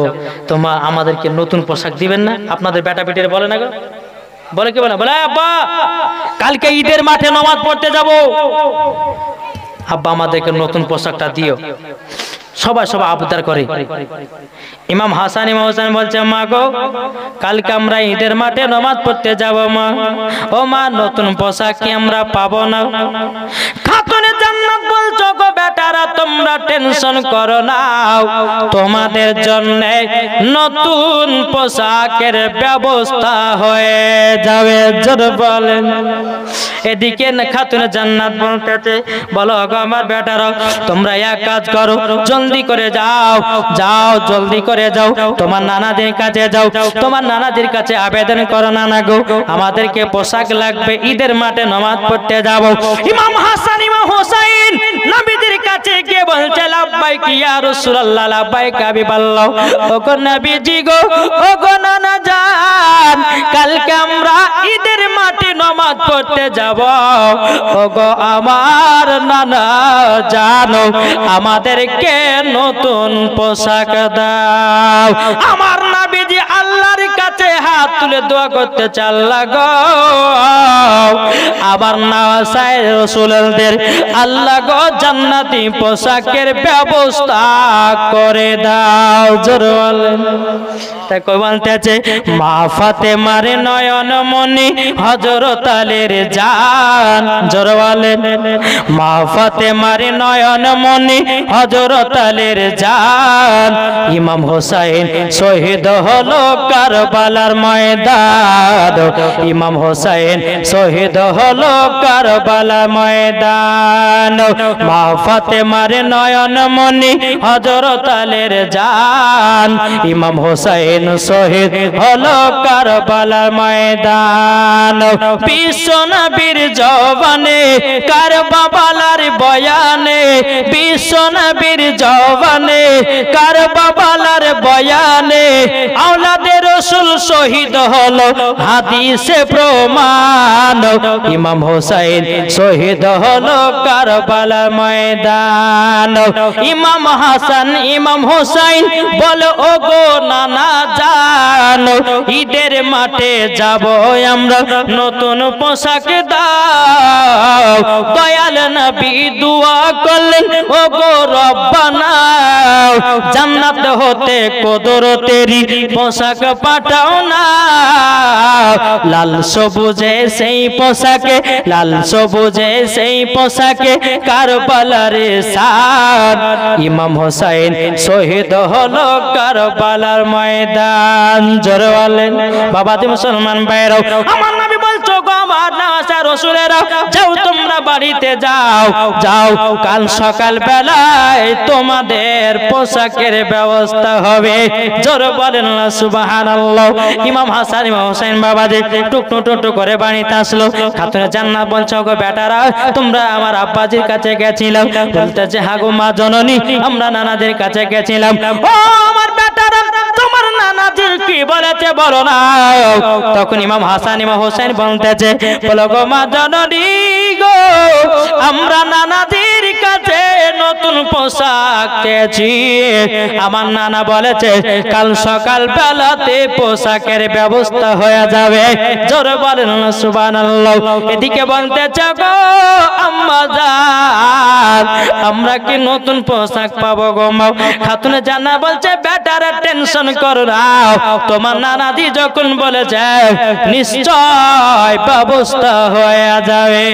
তো মা আমাদেরকে নতুন পোশাক দিবেন না? আপনাদের বেটা বেটির বলে না গো, বলে কি বলে? বলে আব্বা কালকে ঈদের মাঠে নামাজ পড়তে যাব, আব্বা আমাদেরকে নতুন পোশাকটা দিও। সবাই সবাই আবদার করে। ইমাম হাসান ইমাম হোসেন বলছে, মা গো, কালকে আমরা ঈদের মাঠে নামাজ পড়তে যাব মা, ও মা নতুন পোশাক কি আমরা পাবো না? খাতুনে জান্নাত বলছো, গো বেটারা তোমরা টেনশন করো না, তোমাদের জন্য নতুন পোশাকের ব্যবস্থা হয়ে যাবে। জোরে বলেন। এদিকে খাতুনে জান্নাত বলতেছে, বলো গো আমার বেটারা, তোমরা এক কাজ করো, জলদি করে যাও, যাও জলদি করে যাও, তোমার নানাদের কাছে যাও, তোমার নানাদের কাছে আবেদন করো, নানা গো আমাদেরকে পোশাক লাগবে, ঈদের মাঠে নামাজ পড়তে যাব। ইমাম হাসান ইমাম হোসেন নবীদের কাছে গিয়ে বলছে, লাব্বাইক ইয়া রাসূলুল্লাহ, লাব্বাইক হাবিবাল্লাহ। ওগো নবীজি গো, ওগো নানা জান, কালকে আমরা ঈদের মাঠে নামাজ পড়তে যাব, ওগো আমার নানা জানো, আমাদেরকে নতুন পোশাক দাও। আমার নবীজি যদি আল্লাহর কাছে হাত তুলে দোয়া করতে চান লাগো আবার না চাই রাসূলদের আল্লাহ গো জান্নাতি পোশাকের ব্যবস্থা করে দাও জোরে বলেন তাই কই বলতেছে মা ফাতেমার নয়ন মনি হযরত আলীর জান জোরে বলেন মা ফাতেমার নয়ন মনি হযরত আলীর জান ইমাম হোসেন শহীদ হলো কারবালার ময়দান ইমাম হোসেন শহীদ হলো কারবালার ময়দান মা ফাতেমার নয়ন মনি হযরত আলীর জান ইমাম হোসেন শহীদ হলো কারবালার ময়দান বিশ্ব নবীর জওয়ানে কারবালার বয়ানে বিশ্ব নবীর জওয়ানে কারবালার বয়ানে আওলাদে রাসূল শহীদ হলো হাদিসে প্রমাণ ইমাম হোসেন শহীদ হলো কারবালার ময়দান ইমাম হাসান ইমাম হোসেন বলে ও গো নানা জান ঈদের মাঠে যাব আমরা নতুন পোশাক দাও দয়াল নবী দোয়া করলেন ও গো রব্বানা জান্নাত হতে কুদরতেরি পোশাক পাঠাও না লাল সবুজে সেই পোশাকে লাল সবুজে সেই পোশাকে কারবালার শান ইমাম হোসেন শহীদ হলো কারবালার ময়দান জোরে বলেন বাবা তুমি মুসলমান ভাইরাও আমার নবী বলছো গো আমার নাসা রাসূলেরা যাও তোমরা বাড়িতে যাও যাও কাল সকাল বেলায় তোমাদের পোশাকের ব্যবস্থা হবে জোরে বলেন না সুবহানাল্লাহ ইমাম হাসান ইমাম হোসেন বাবাজি টুকটু টুকটু করে বাড়িতে আসলো খাতুনে জান্নাত বলছো গো বেটারা তোমরা আমার আব্বাজির কাছে গেছিলাম বলতেছে হ্যাঁ গো মা জননী আমরা নানাদের কাছে গেছিলাম ও আমার বেটারা তোমার নানাদের কি বলেছে বলো না তখন ইমাম হাসান ইমাম হোসেন বলতেছে বলো গো মা জননী গো আমরা নানাদের কাছে নতুন পোশাক চেয়েছি আমার নানা বলেছে কাল সকাল বেলাতে পোশাকের ব্যবস্থা হয়ে যাবে জোরে বলেন না সুবহানাল্লাহ এদিকে বলতেছে গো আম্মা জান আমরা কি নতুন পোশাক পাবো গো মা খাতুনে জান্নাত বলছে বেটারা টেনশন করো না তোমার নানাদি যখন বলেছে নিশ্চয় ব্যবস্থা হয়ে যাবে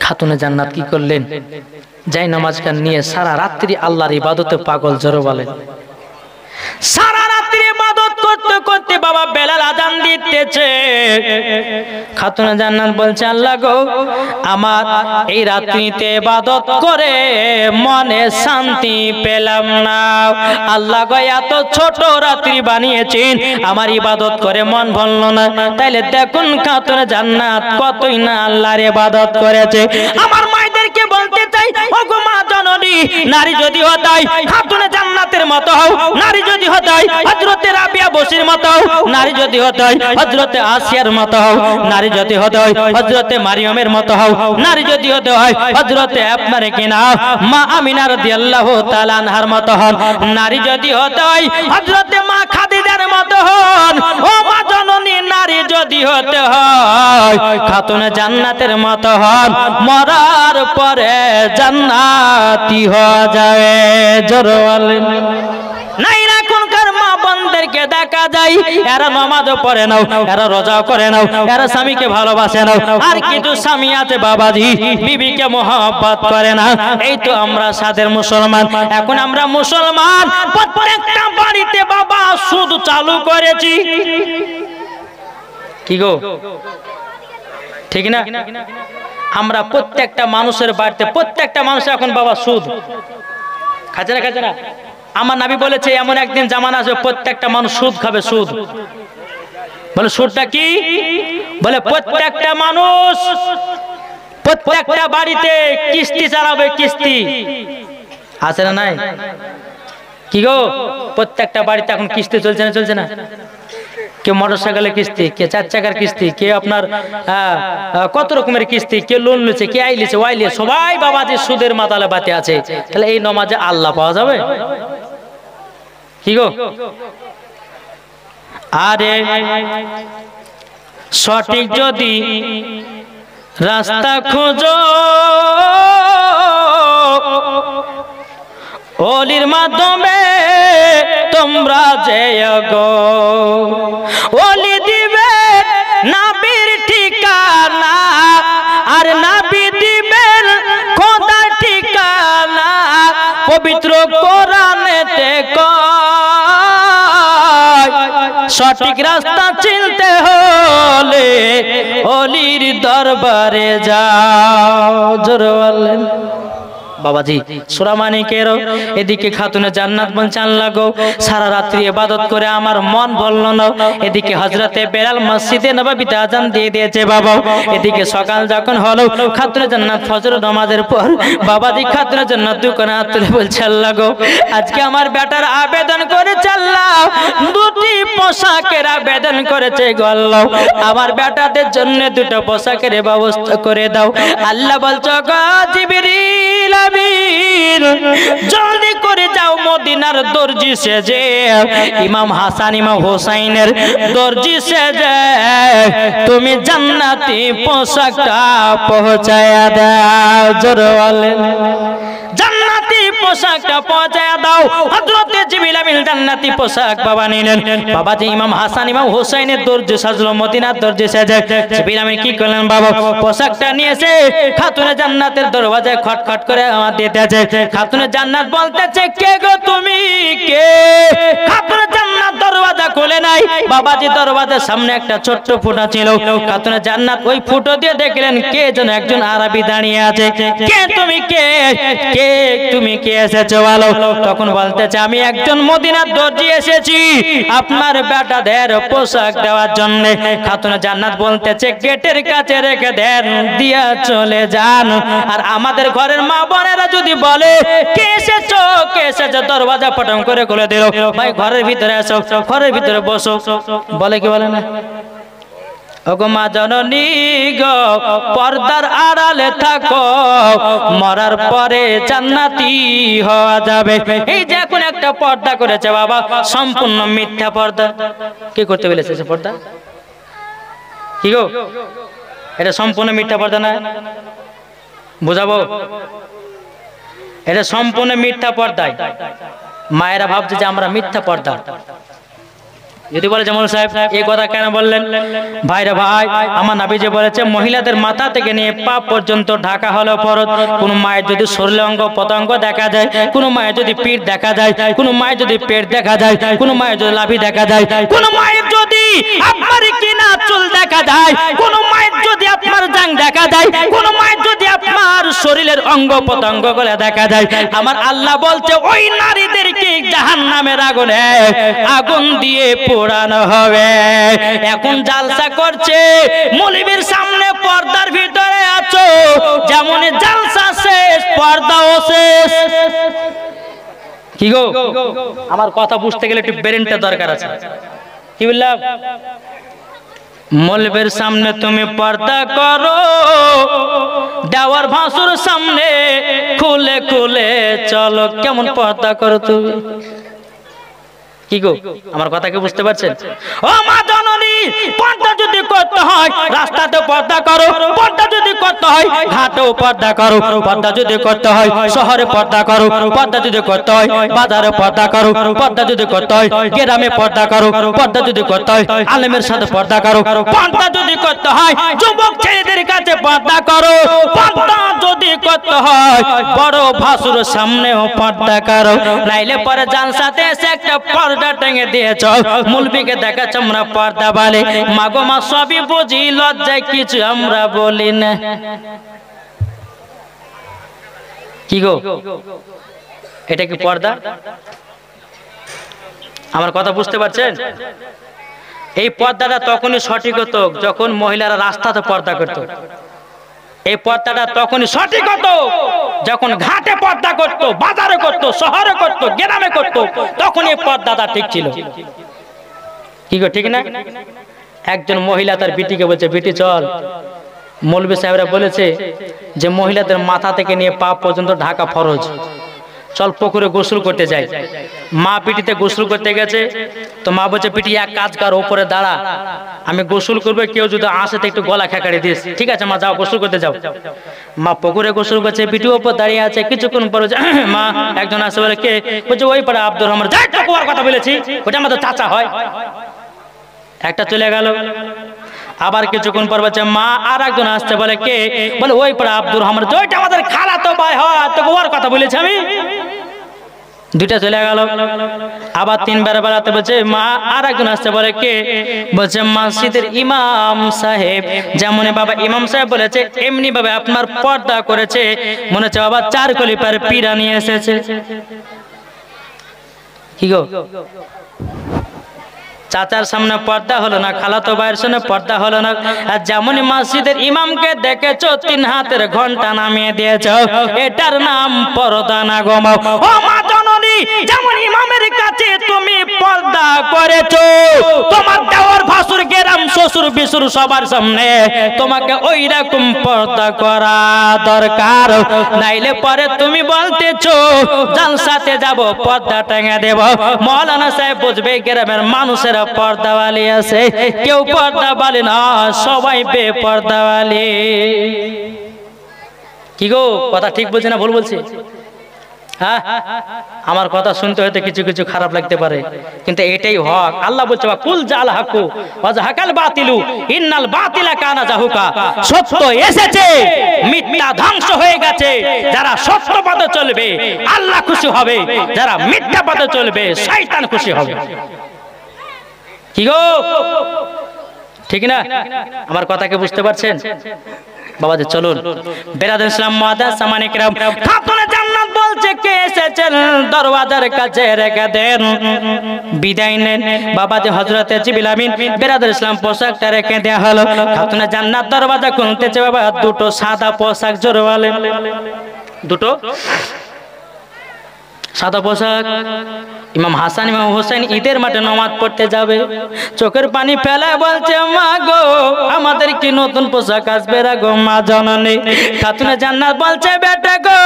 খাতুনে জান্নাত কি করলেন যাই নামাজ গান নিয়ে সারা রাত্রি আল্লাহর ইবাদতে পাগল জোরে বলেন সারা রাত্রি ইবাদত করতে করতে বাবা বেলাল আযান দিতেছে খাতুনে জান্নাত বলছে আল্লাহ গো আমার এই রাত্রিতে ইবাদত করে মনে শান্তি পেলাম না আল্লাহ গো এত ছোট রাত্রি বানিয়েছেন আমার ইবাদত করে মন ভরল না তাইলে দেখুন খাতুনে জান্নাত কতই না আল্লাহর ইবাদত করেছে আমার মায়েদেরকে বলতে চাই ও গো মা জননী নারী যদি হয় খাতুনে জান্নাতের মতো হও নারী যদি হয় হযরতে রাবিয়া বসির মতো হও নারী যদি হয় হযরতে আসিয়ার মতো হও নারী যদি হয় হযরতে মারিয়মের মতো হও নারী যদি হয় হযরতে আপনার কিনা মা আমিনা রাদিয়াল্লাহু তাআলা আনহার মতো হন নারী যদি হয় হযরতে মা খাদিজার মতো হন ও মা জননী নারী যদি হতে হয় খাতুনে জান্নাতের মতো হন মরার পরে জান্নাতি হয়ে যাবে জোরে বলেন নাই না কোনকার মা বোনদেরকে দেখা যায় এরা নামাজও পড়ে নাও এরা রোজাও করে নাও এরা স্বামীকে ভালোবাসে নাও আর কিছু স্বামী আছে বাবাজি বিবিকে মহব্বত করে না এই তো আমরা সাদের মুসলমান এখন আমরা মুসলমান প্রত্যেকটা বাড়িতে বাবা সুদ চালু করেছি কি গো ঠিক না আমরা প্রত্যেকটা মানুষের বাড়িতে প্রত্যেকটা মানুষ এখন বাবা সুদ খাচ্ছে না খাচ্ছে না আমার নবী বলেছে এমন একদিন জামানা আসবে প্রত্যেকটা মানুষ সুদ খাবে সুদ বলে সুদটা কি বলে প্রত্যেকটা মানুষ প্রত্যেকটা বাড়িতে কিস্তি চালাবে কিস্তি আছে না নাই কি গো প্রত্যেকটা বাড়িতে এখন কিস্তি চলছে না কে মোটরসাইকেলের কিস্তি কে চার চাকার কিস্তি কে আপনার কত রকমের কিস্তি কে লোন নিচ্ছে কে আইলিছে ওয়াইলিছে সবাই বাবাজি সুদের মাতালে বাতে আছে তাহলে এই নামাজে আল্লাহ পাওয়া যাবে কি গো? আরে সঠিক যদি রাস্তা খোঁজো ওলির মাধ্যমে তোমরা যেয় গো, ওলি দিবে নাবির ঠিকানা আর নাবি দিবেন খোদার ঠিকানা। পবিত্র কোরআনেতে কয় সঠিক রাস্তা চিনতে হলে ওলির দরবারে যাও। জোরে বললেন বাবাজি। সূরা মানিকের এদিকে খাতুনে জান্নাত বলছেন আল্লাহ গো সারা রাত্রি ইবাদত করে আমার মন বলল না। এদিকে হযরতে বেলাল মসজিদে নববীতে আযান দিয়ে দিয়েছে বাবা। এদিকে সকাল যখন হলো খাতুনে জান্নাত ফজর নামাজের পর বাবাজি খাতুনে জান্নাত দোকানে হাত তুলে বলছে আল্লাহ গো আজকে আমার বেটার আবেদন করেছে আল্লাহ, দুটি পোশাকের আবেদন করেছে গো আল্লাহ, আমার বেটাদের জন্য দুটো পোশাকের ব্যবস্থা করে দাও। আল্লাহ বলছো গো জিবরিল জলদি করে যাও মদিনার দর্জি সেজে ইমাম হাসান ইমাম হোসাইনের দর্জি সেজে তুমি জান্নাতি পোশাকটা পৌঁছায়া দাও। জোরে বলেন জান্নাতি পোশাকটা পৌঁছায়া দাও। হযরতে জিবরিল আমিন জান্নাতি পোশাক বাবা নিলেন। বাবাজি ইমাম হাসান ইমাম হোসাইনের দর্জি সাজলো মদিনার দর্জি সেজে। জিবরিল আমিন কি করলেন বাবা পোশাকটা নিয়েছে খাতুনে জান্নাতের দরওয়াজায় খটখট করে আমার দিতেছে। খাতুনে জান্নাত বলতেছে কে গো তুমি কে? খাতুনে জান্নাত দরওয়াজা খুলে নাই বাবাজি, দরওয়াজার সামনে একটা ছোট্ট ফুটা ছিল। খাতুনে জান্নাত ওই ফুটো দিয়ে দেখলেন কে যেন একজন আরবি দাঁড়িয়ে আছে। কে তুমি কে? কে তুমি কে এসেছো বলো? তখন বলতেছে আমি একজন মদিনার দর্জি এসেছি আপনার বেটাদের পোশাক দেওয়ার জন্য। খাতুনে জান্নাত বলতেছে গেটের কাছে রেখে দেন দিয়া চলে যান। আর আমাদের ঘরের মা বোনেরা যদি বলে কে এসেছো কে এসেছো দরওয়াজা পটং করে খুলে দিল, ভাই ঘরের ভিতরে এসো ঘরের ভিতরে বসো, বলে কি বলে না? ওগো মা জননী গো পর্দার আড়ালে থাকো মরার পরে জান্নাতি হওয়া যাবে। এই যে এখন একটা পর্দা করেছে বাবা সম্পূর্ণ মিথ্যা পর্দা। কি করতে বলেছে সে পর্দা? কি গো এটা সম্পূর্ণ মিথ্যা পর্দা না? বুঝাবো এটা সম্পূর্ণ মিথ্যা পর্দায়। মায়েরা ভাবছে যে আমরা মিথ্যা পর্দা। যদি বলে জামাল সাহেব এই কথা কেন বললেন? ভাইরা ভাই আমার নবীজি বলেছে মহিলাদের মাথা থেকে নিয়ে পা পর্যন্ত ঢাকা হলো ফরজ। কোন মায়ের যদি শরীরের অঙ্গ প্রত্যঙ্গ দেখা যায়, কোন মায়ের যদি পিঠ দেখা যায়, কোন মায়ের যদি পেট দেখা যায়, কোন মায়ের যদি লাভি দেখা যায়, কোন মায়ের যদি আপনার কিনা চুল দেখা যায়, কোন মায়ের যদি আপনার জাং দেখা যায়, কোন মায়ের যদি আপনার শরীরের অঙ্গ প্রত্যঙ্গ গুলো দেখা যায়, আমার আল্লাহ বলছে ওই নারীদেরকে জাহান্নামের আগুনে আগুন দিয়ে পোড়ানো হবে। এখন জালসা করছে মৌলবীর সামনে পর্দার ভিতরে আছো, যেমন জালসা শেষ পর্দাও শেষ। কি গো আমার কথা বুঝতে গেলে একটু ব্রেনটা দরকার আছে। কি বললাম? মৌলবীর সামনে তুমি পর্দা করো, দেওয়ার ভাসুর সামনে খুলে খুলে চলো। কেমন পর্দা করো তুমি? কি গো আমার কথা কি বুঝতে পারছেন? ও মা জননী পর্দা যদি করতে হয় রাস্তাতে পর্দা করো, পর্দা যদি করতে হয় ঘাটেও পর্দা করো, পর্দা যদি করতে হয় শহরে পর্দা করো, পর্দা যদি করতে হয় বাজারে পর্দা করো, পর্দা যদি করতে হয় গ্রামে পর্দা করো, পর্দা যদি করতে হয় আলেমের সাথে পর্দা করো, পর্দা যদি করতে হয় যুবক ছেলেদের কাছে পর্দা করো, পর্দা যদি করতে হয় বড় ভাসুর সামনেও পর্দা করো। নাইলে পরে জালসাতে এসে একটা পর্দা টেঙে দিয়েছ, মুলবিকে দেখাচ্ছ আমরা পর্দা বলে। মাগো মা সবই বুঝি লজ্জায় কিছু আমরা বলি না। কি গো এটা কি পর্দা? আমার কথা বুঝতে পারছেন? এই পর্দাটা তখনই সঠিক হতো যখন মহিলারা রাস্তাতে পর্দা করত। এই পর্দাটা তখনই সঠিক হতো যখন ঘাটে পর্দা করত, বাজারে করত, শহরে করত, গ্রামে করত, তখন এই পর্দাটা ঠিক ছিল। কি গো ঠিক না? একজন মহিলা তার বিটিকে বলছে বিটি চল, মৌলভী সাহেবরা বলেছে যে মহিলাদের মাথা থেকে নিয়ে পা পর্যন্ত ঢাকা ফরজ। চল পুকুরে গোসল করতে যাই। মা পিটিতে গোসল করতে গেছে, তো মা বলছে পিটি এক কাজ কর, ওপরে দাঁড়া, আমি গোসল করবো, কেউ যদি আসে তো একটু গলা খেকাড়ি দিস। ঠিক আছে মা, যাও গোসল করতে যাও। মা পুকুরে গোসল করছে, পিটি ওপর দাঁড়িয়ে আছে। কিছুক্ষণ পর মা একজন আসে, বলে কে? বলছে ওই পাড়া আব্দুর রহমান। যাই তো কুয়ার কথা বলেছি, ওটা আমাদের চাচা হয়। একটা চলে গেল। আবার কিছুক্ষণ পর বলছে মা আর একজন আসছে, বলে কে? বলে ওই পাড়া আব্দুর রহমান। ওইটা আমাদের খালাতো ভাই হয়, তো ওর কথা বলেছি আমি। দুইটা চলে গেল। আবার তিনবার বেড়াতে বলছে মা আর একজন আসছে, বলে কে? বলছে মসজিদের ইমাম সাহেব। যেমন বাবা ইমাম সাহেব বলেছে এমনি ভাবে আপনার পর্দা করেছে, মনে হচ্ছে বাবা 4 খলিফার পীরা নিয়ে এসেছে। কি গো, চাচার সামনে পর্দা হলো না, খালাতো ভাইয়ের সামনে পর্দা হলো না। আর যেমনই মসজিদের ইমামকে দেখেছো 3 হাতের ঘন্টা নামিয়ে দিয়েছো, এটার নাম পর্দা না গো মা। ও মা জননী, যেমন ইমামের কাছে তুমি পর্দা করেছো, তোমার দেওর ভাসুর গেরাম শ্বশুর বিশুর সবার সামনে তোমাকে ওই রকম পর্দা করা দরকার। নাইলে পরে তুমি বলতেছো জালসাতে যাব পর্দা টাঙিয়ে দেব। মাওলানা সাহেব বুঝবে গ্রামের মানুষের পর্দাওয়ালি আছে, কেউ পর্দাওয়ালি না, সবাই বেপর্দাওয়ালি। কি গো, কথা ঠিক বলছি না ভুল বলছি? হ্যাঁ, আমার কথা শুনতে হয়তো কিছু কিছু খারাপ লাগতে পারে, কিন্তু এটাই হক। আল্লাহ বলছে কুল জাল হাকু ওয়া যাহাকাল বাতিলু ইন্নাল বাতিলা কানা যাহুকা। সত্য এসেছে, মিথ্যা ধ্বংস হয়ে গেছে। যারা সত্য পথে চলবে আল্লাহ খুশি হবে, যারা মিথ্যা পথে চলবে শয়তান খুশি হবে। কি গো, ঠিক না? আমার কথাকে বুঝতে পারছেন? বাবাজি চলুন, বেরাদ ইসলাম মুআদ্দাস সামানে কিরাম, খাতুনে জান্নাত বলছে কে এসেছেন দরওয়াজার কাছে রেখে দেন, বিদায় নেন। বাবাজি হযরতে জিবরিল আমিন বেরাদ ইসলাম পোশাকটা রেখে দেয়া হলো। খাতুনে জান্নাত দরওয়াজা খুলতেছে, বাবা দুটো সাদা পোশাক জোরওয়ালে, দুটো সাদা পোশাক। ইমাম হাসান ইমাম হোসেন ঈদের মাঠে নামাজ পড়তে যাবে, চোখের পানি ফেলে বলছে মা গো আমাদের কি নতুন পোশাক আসবে রে গো মা জননী। খাতুনে জান্নাত বলছে বেটা গো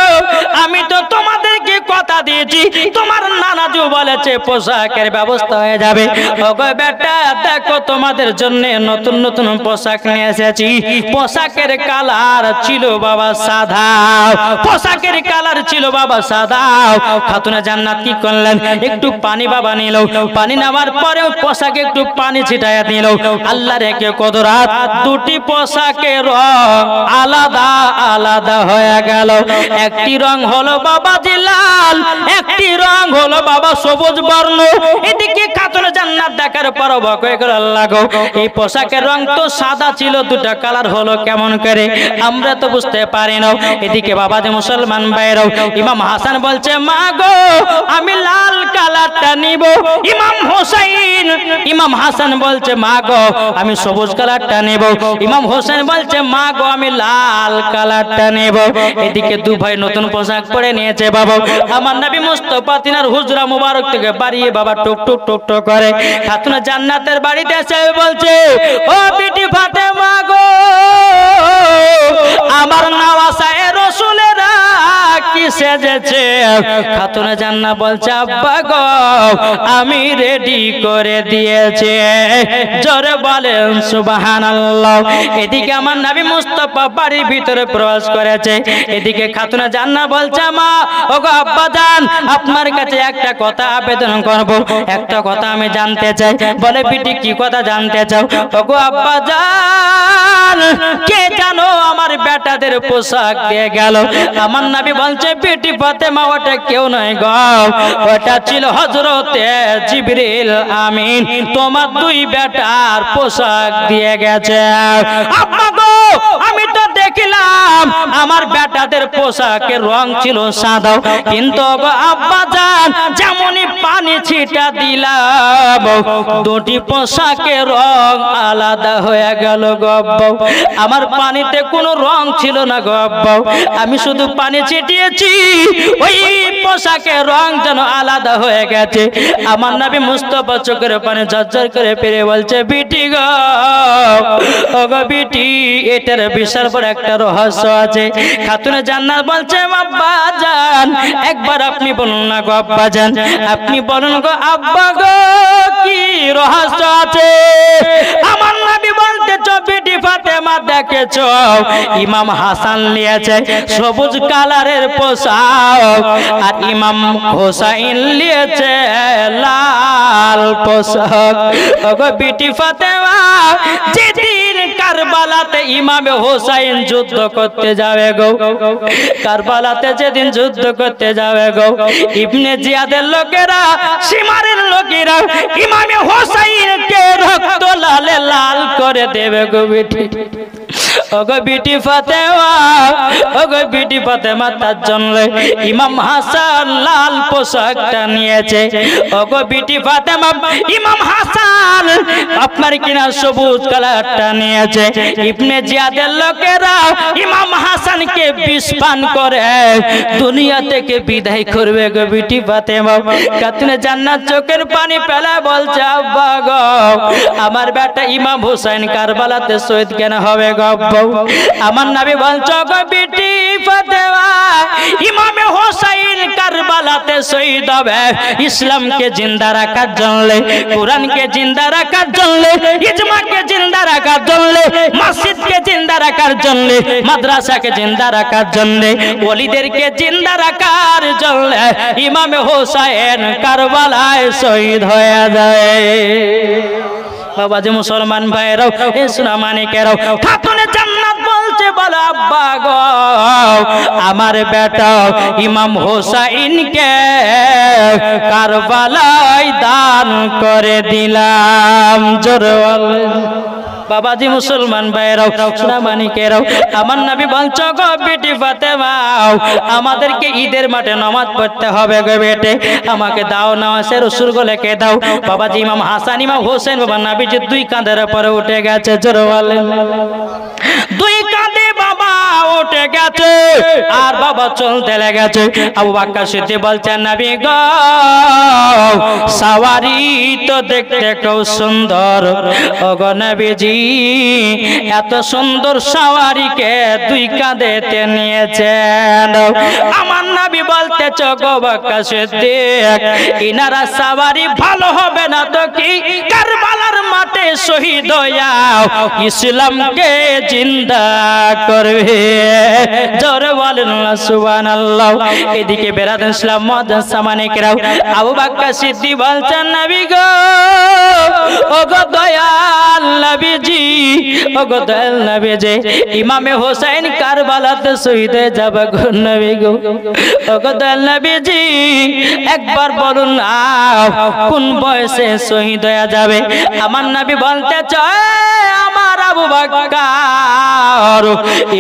আমি তো তোমাদেরকে কথা দিয়েছি, তোমার নানাজু বলেছে পোশাকের ব্যবস্থা হয়ে যাবে। ও গো বেটা দেখো তোমাদের জন্য নতুন নতুন পোশাক নিয়ে এসেছি। পোশাকের কালার ছিল বাবা সাদা, পোশাকের কালার ছিল বাবা সাদা। খাতুনে জান্নাত কি করলেন, একটু পানি বাবা নিল, পানি নেওয়ার পরেও পোশাকে একটু পানি ছিটাইয়া দিল। আল্লাহ রেখে কদরাত দুটি পোশাকের রং আলাদা আলাদা হয়ে গেল। একটি রং হলো বাবা লাল, একটি রং হলো বাবা সবুজ বর্ণ। এদিকে খাতুনে জান্নাত দেখার পর অবাক হয়ে গেল, আল্লাহ গো এই পোশাকের রং তো সাদা ছিল, দুটা কালার হলো কেমন করে, আমরা তো বুঝতে পারি না। এদিকে বাবা যে মুসলমান ভাইরাও ইমাম হাসান বলছে মা গো আমি লাল কালারটা নিব। ইমাম হাসান বলছে মা গো আমি সবুজ কালারটা নেব। ইমাম হোসেন বলছে মা গো আমি লাল কালারটা নেব। এদিকে দু ভাই নতুন পোশাক পরে নিয়েছে। বাবা আমার নবী মুস্তাফা তিনার হুজরা মুবারক থেকে বাড়িয়ে বাবা টুক টুক টুক টুক করে খাতুনে জান্নাতের বাড়িতে এসে বলছে ও বিটি ফাতেমা গো আমার নওয়াসায়ে রাসূলেরা কি সেজেছে। খাতুনে জান্নাত বলছে আব্বা গো আমি রেডি করে দিয়েছি, জোরে বলেন সুবহানাল্লাহ। এদিকে আমার নবী মুস্তাফা বাড়ির ভিতরে প্রবেশ করেছে। এদিকে খাতুনে জান্নাত বলছে মা ওগো আব্বা জান আপনার কাছে একটা কথা আবেদন করব, একটা কথা আমি জানতে চাই। বলে বিটি কি কথা জানতে চাও? ওগো আব্বা জান কে জানো আমার বেটাদের পোশাক দিয়ে গেল। আমার নবী বলছে বিটি ফাতেমা ওটা কেউ নয় গো, ওটা ছিল হযরতে জিবরিল আমিন, তোমার দুই বেটার পোশাক দিয়ে গেছে। আব্বা গো আমি তো দেখলাম আমার বেটাদের পোশাকের রং ছিল সাদা, কিন্তু গো আব্বা জান যেমনই পানি ছিটা দিলাম দুটি পোশাকের রং আলাদা হয়ে গেল গো আব্বা। আমার পানিতে কোনো রং ছিল না গো আব্বা, আমি শুধু পানি ছিটিয়েছি, ওই পোশাকের রং যেন আলাদা হয়ে গেছে। আমার নবী মুস্তাফা চোখের পানি ঝরঝর করে ফিরে বলছে, বিটি গো, ও গো বিটি, এটার বিশাল বড় একটা রহস্য আছে। খাতুনে জান্নাত বলছে, আব্বা জান, একবার আপনি বলুন না গো আব্বা জান, আপনি বলুন গো আব্বা গো, কি রহস্য আছে? আমার নবী বলতেছ, বিটি ফাতেমা দেখেছ, ইমাম হাসান নিয়েছে সবুজ কালারের পোশাক, আর ইমাম হোসাইন নিয়েছে লাল পোশাক। ওগো বিটি ফাতেমা, যেদিন কারবালাতে ইমামে হোসাইন যুদ্ধ করতে যাবে গো, কারবালাতে যেদিন যুদ্ধ করতে যাবে গো, ইবনে জিয়াদের লোকেরা, সীমারের লোকেরা ইমামে হোসাইনকে রক্ত লালে লাল করে দেবে গো বিটি। ওগো বিটি ফাতেমা, ওগো বিটি ফাতেমা, তার জন্য ইমাম হাসান লাল পোশাকটা নিয়েছে। ওগো বিটি ফাতেমা, ইমাম হাসান আপনার কিনা সবুজ কালারটা নিয়েছে। ইবনে জিয়াদের লোকেরা ইমাম হাসানকে বিষ পান করে দুনিয়া থেকে বিদায় করবে গো বিটি ফাতেমা। খাতুনে জান্নাত চোখের পানি ফেলে বলছে, আব্বা গো, আমার বেটা ইমাম হোসেন কারবালাতে শহীদ কেন হবে গো? আমার নবী বলছো, গো বিটি ফাতেমা, ইমামে হোসেন কারবালাতে শহীদ হবে ইসলামকে জিন্দা রাখার জন্য, কোরআনকে জিন্দা রাখার জন্য, ইজমাকে জিন্দা রাখার জন্য, মসজিদকে জিন্দা রাখার জন্য, মাদ্রাসাকে জিন্দা রাখার জন্য, ওলিদেরকে জিন্দা রাখার জন্য ইমামে হোসেন কারবালায় শহীদ হয়ে যায়। বাবা যে মুসলমান ভাইরাও, এ সোনা মানিকেরাও, খাতুনে জান্নাত বলছে, বলো আব্বা গো, আমার বেটা ইমাম হোসাইনকে কারবালায় দান করে দিলাম। জোরে বলেন। বাবাজি মুসলমান ভাইরাও, সোনা মানিকেরাও, আমার নবী বলছো, গো বিটি ফাতেমা, আমাদেরকে ঈদের মাঠে নামাজ পড়তে হবে গো বেটে, আমাকে দাও নামাজের রসুল গুলোকে দাও। বাবাজি ইমাম হাসান ইমাম হোসেন বাবা নবীজি দুই কাঁধের উপরে উঠে গেছে। জোরে বলেন। দুই কাঁধে বাবা উঠে গেছে আর বাবা চলতে লেগেছে। আবু বকর সিদ্দিক বলছেন, নবী গো, সওয়ারি তো দেখতে খুব সুন্দর, ওগো নবীজি, এত সুন্দর সওয়ারিকে দুই কাঁধেতে নিয়েছেন। আমার নবী বলতেছ, গো বকর সিদ্দিক, ইনারা সওয়ারি ভালো হবে না তো কি, কারবালার মাঠে শহীদ হইয়াও ইসলামকে জিন্দা করবে। জোরে বলেন সুবহানাল্লাহ। এদিকে বেরাদান ইসলাম মুআজ্জাজ সামানিকরাও, আবু বকর সিদ্দিক বলছেন, নবী গো, ওগো দয়াল নবীজি, ওগো দয়াল নবীজি, ইমামে হোসেন কারবালাতে শহীদ হয়ে যাবে গো নবী গো। ওগো দয়াল নবীজি, একবার বলুন না কোন বয়সে শহীদ হয়ে যাবে? আমার নবী বলতে চায়, আমার আবু বকর,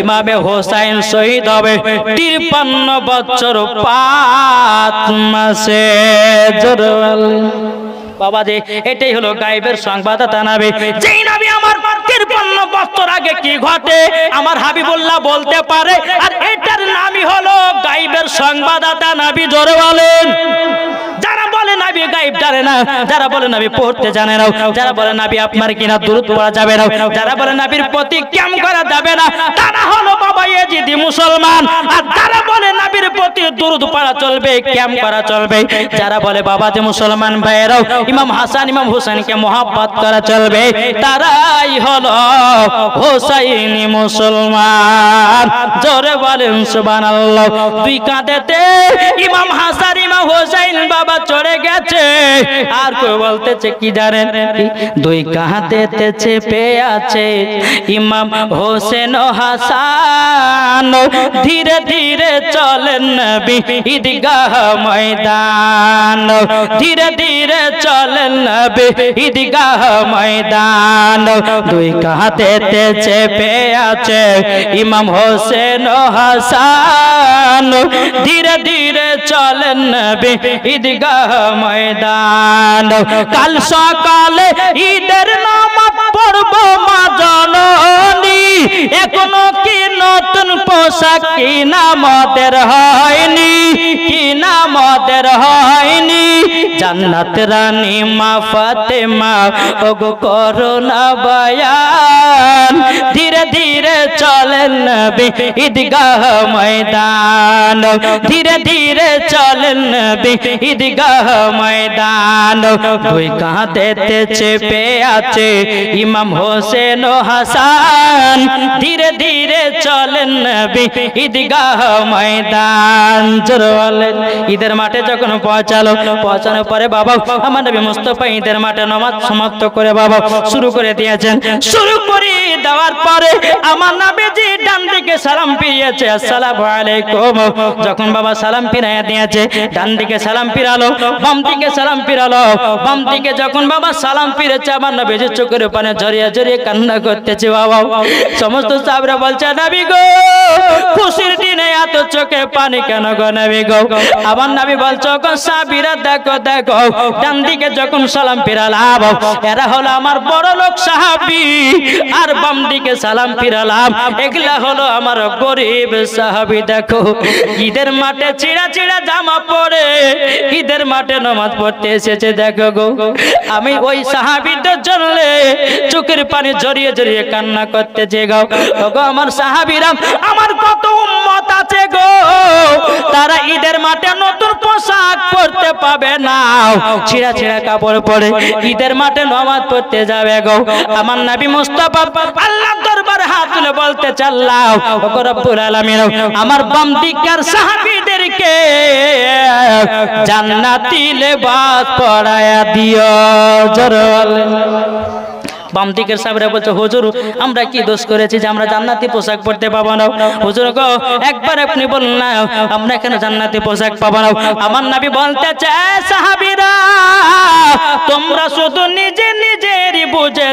ইমামে হোসেন শহীদ হবে 53 বছর 5 মাসে। জোরে বলেন। বাবা যে এটাই হলো গায়েবের সংবাদদাতা নবী। যেই নবী আমার 53 বছর আগে কি ঘটে আমার হাবিবুল্লাহ বলতে পারে, আর এটার নামই হলো গায়েবের সংবাদদাতা নবী। জোরে বলেন। যারা বলে নবী গায়েব জানে না, যারা বলে নবী পড়তে জানে না, যারা বলে নবী আপনার কিনা দুরূদ পড়া যাবে না, যারা বলে নবীর প্রতি ক্যাম করা যাবে না, তারা হলো বাবা ইয়েজিদি মুসলমান। আর যারা বলে নবীর প্রতি দুরূদ পড়া চলবে, ক্যাম করা চলবে, যারা বলে বাবা যে মুসলমান ভাইরাও ইমাম হাসান ইমাম হোসেনকে মহব্বত করা চলবে, তারাই হলো হোসাইনি মুসলমান। জোরে বলেন সুবহানাল্লাহ। দুই কাঁধেতে ইমাম হাসান ইমাম হোসেন বাবা চড়ে গেছে, আর কেউ বলতেছে কি জানেন, দুই কাঁধেতে চেপে আছে ইমাম হোসেন ও হাসান, ধীরে ধীরে চলেন নবী ঈদগাহ ময়দান, ধীরে ধীরে চলেন নবী ঈদগাহ ময়দান। দুই কাঁধেতে চেপে আছে ইমাম হোসেন ও হাসান, ধীরে ধীরে চলেন নবী ঈদগাহ ময়দান। কাল সকালে ঈদের নামাজ পড়ব মা জননী, এখনো কি নতুন পোশাক কিনা আমাদের হয়নি, কিনা তোমাদের হয়নি জান্নাত রানী মা ফাতেমা ওগো করোনা বয়ান ধীরে ধীরে চলেন নবী ঈদগাহ ময়দান ধীরে ধীরে চলেন নবী ঈদগাহ ময়দান দুই কাঁধেতে চেপে আছে ইমাম হোসেন ও হাসান ধীরে ধীরে চলেন নবী ঈদগাহ ময়দান জোরে বলেন ঈদের মাঠে যখন পৌঁছানোর পরে বাবা আমার নবী মুস্তাফা ঈদের মাঠে নামাজ সমাপ্ত করে বাবা শুরু করে দিয়েছেন শুরু করে দেওয়ার পরে আমার নবীজি ডান দিকে সালাম ফিরিয়েছে আসসালামু আলাইকুম যখন বাবা সালাম ফিরিয়ে দিয়েছে ডান দিকে সালাম ফিরালো বাম দিকে সালাম ফিরালো বাম দিকে যখন বাবা সালাম ফিরেছে আমার নবীজি চোখের পানে জড়িয়ে জড়িয়ে কান্না করতেছে বাবা সমস্ত সাহাবীরা বলছে নবী গো খুশির দিনে এত চোখে পানি কেন গো নবী গো আমার নবী বলছে গো সাহাবীরা দেখো দেখো ডান দিকে যখন সালাম ফিরালাম এরা হলো আমার বড় লোক সাহাবী আর বাম দিকে সালাম ফিরালাম এগুলা হলো আমার গরিব সাহাবী দেখো ঈদের মাঠে ছিঁড়া ছিঁড়া জামা পরে ঈদের মাঠে নামাজ পড়তে এসেছে দেখো গো আমি ওই সাহাবীদের জন্য চোখের পানি জড়িয়ে জড়িয়ে কান্না করতেছে গো গো আমার সাহাবীরা আমার কত উম্মত আছে গো তারা ঈদের মাঠে নতুন পোশাক পরতে পাবে না ছিঁড়া ছিঁড়া কাপড় পরে ঈদের মাঠে নামাজ পড়তে যাবে গো আমার নবী মুস্তাফা আল্লাহর দরবারে হাত তুলে বলতে চাল্লাও ওগো রব্বুল আলামিন আমার বাম দিকের সাহাবীদেরকে জান্নাতি লেবাস পরায়া দিও জোরে বলেন বাম দিকের সাহাবীরা বলছে হুজুর আমরা কি দোষ করেছি যে আমরা জান্নাতি পোশাক পরতে পাবো না হুজুর গো একবার আপনি বলুন না আমরা কেন জান্নাতি পোশাক পাবো না আমার নবী বলতে চায় সাহাবীরা তোমরা শুধু নিজে নিজেরই বুঝে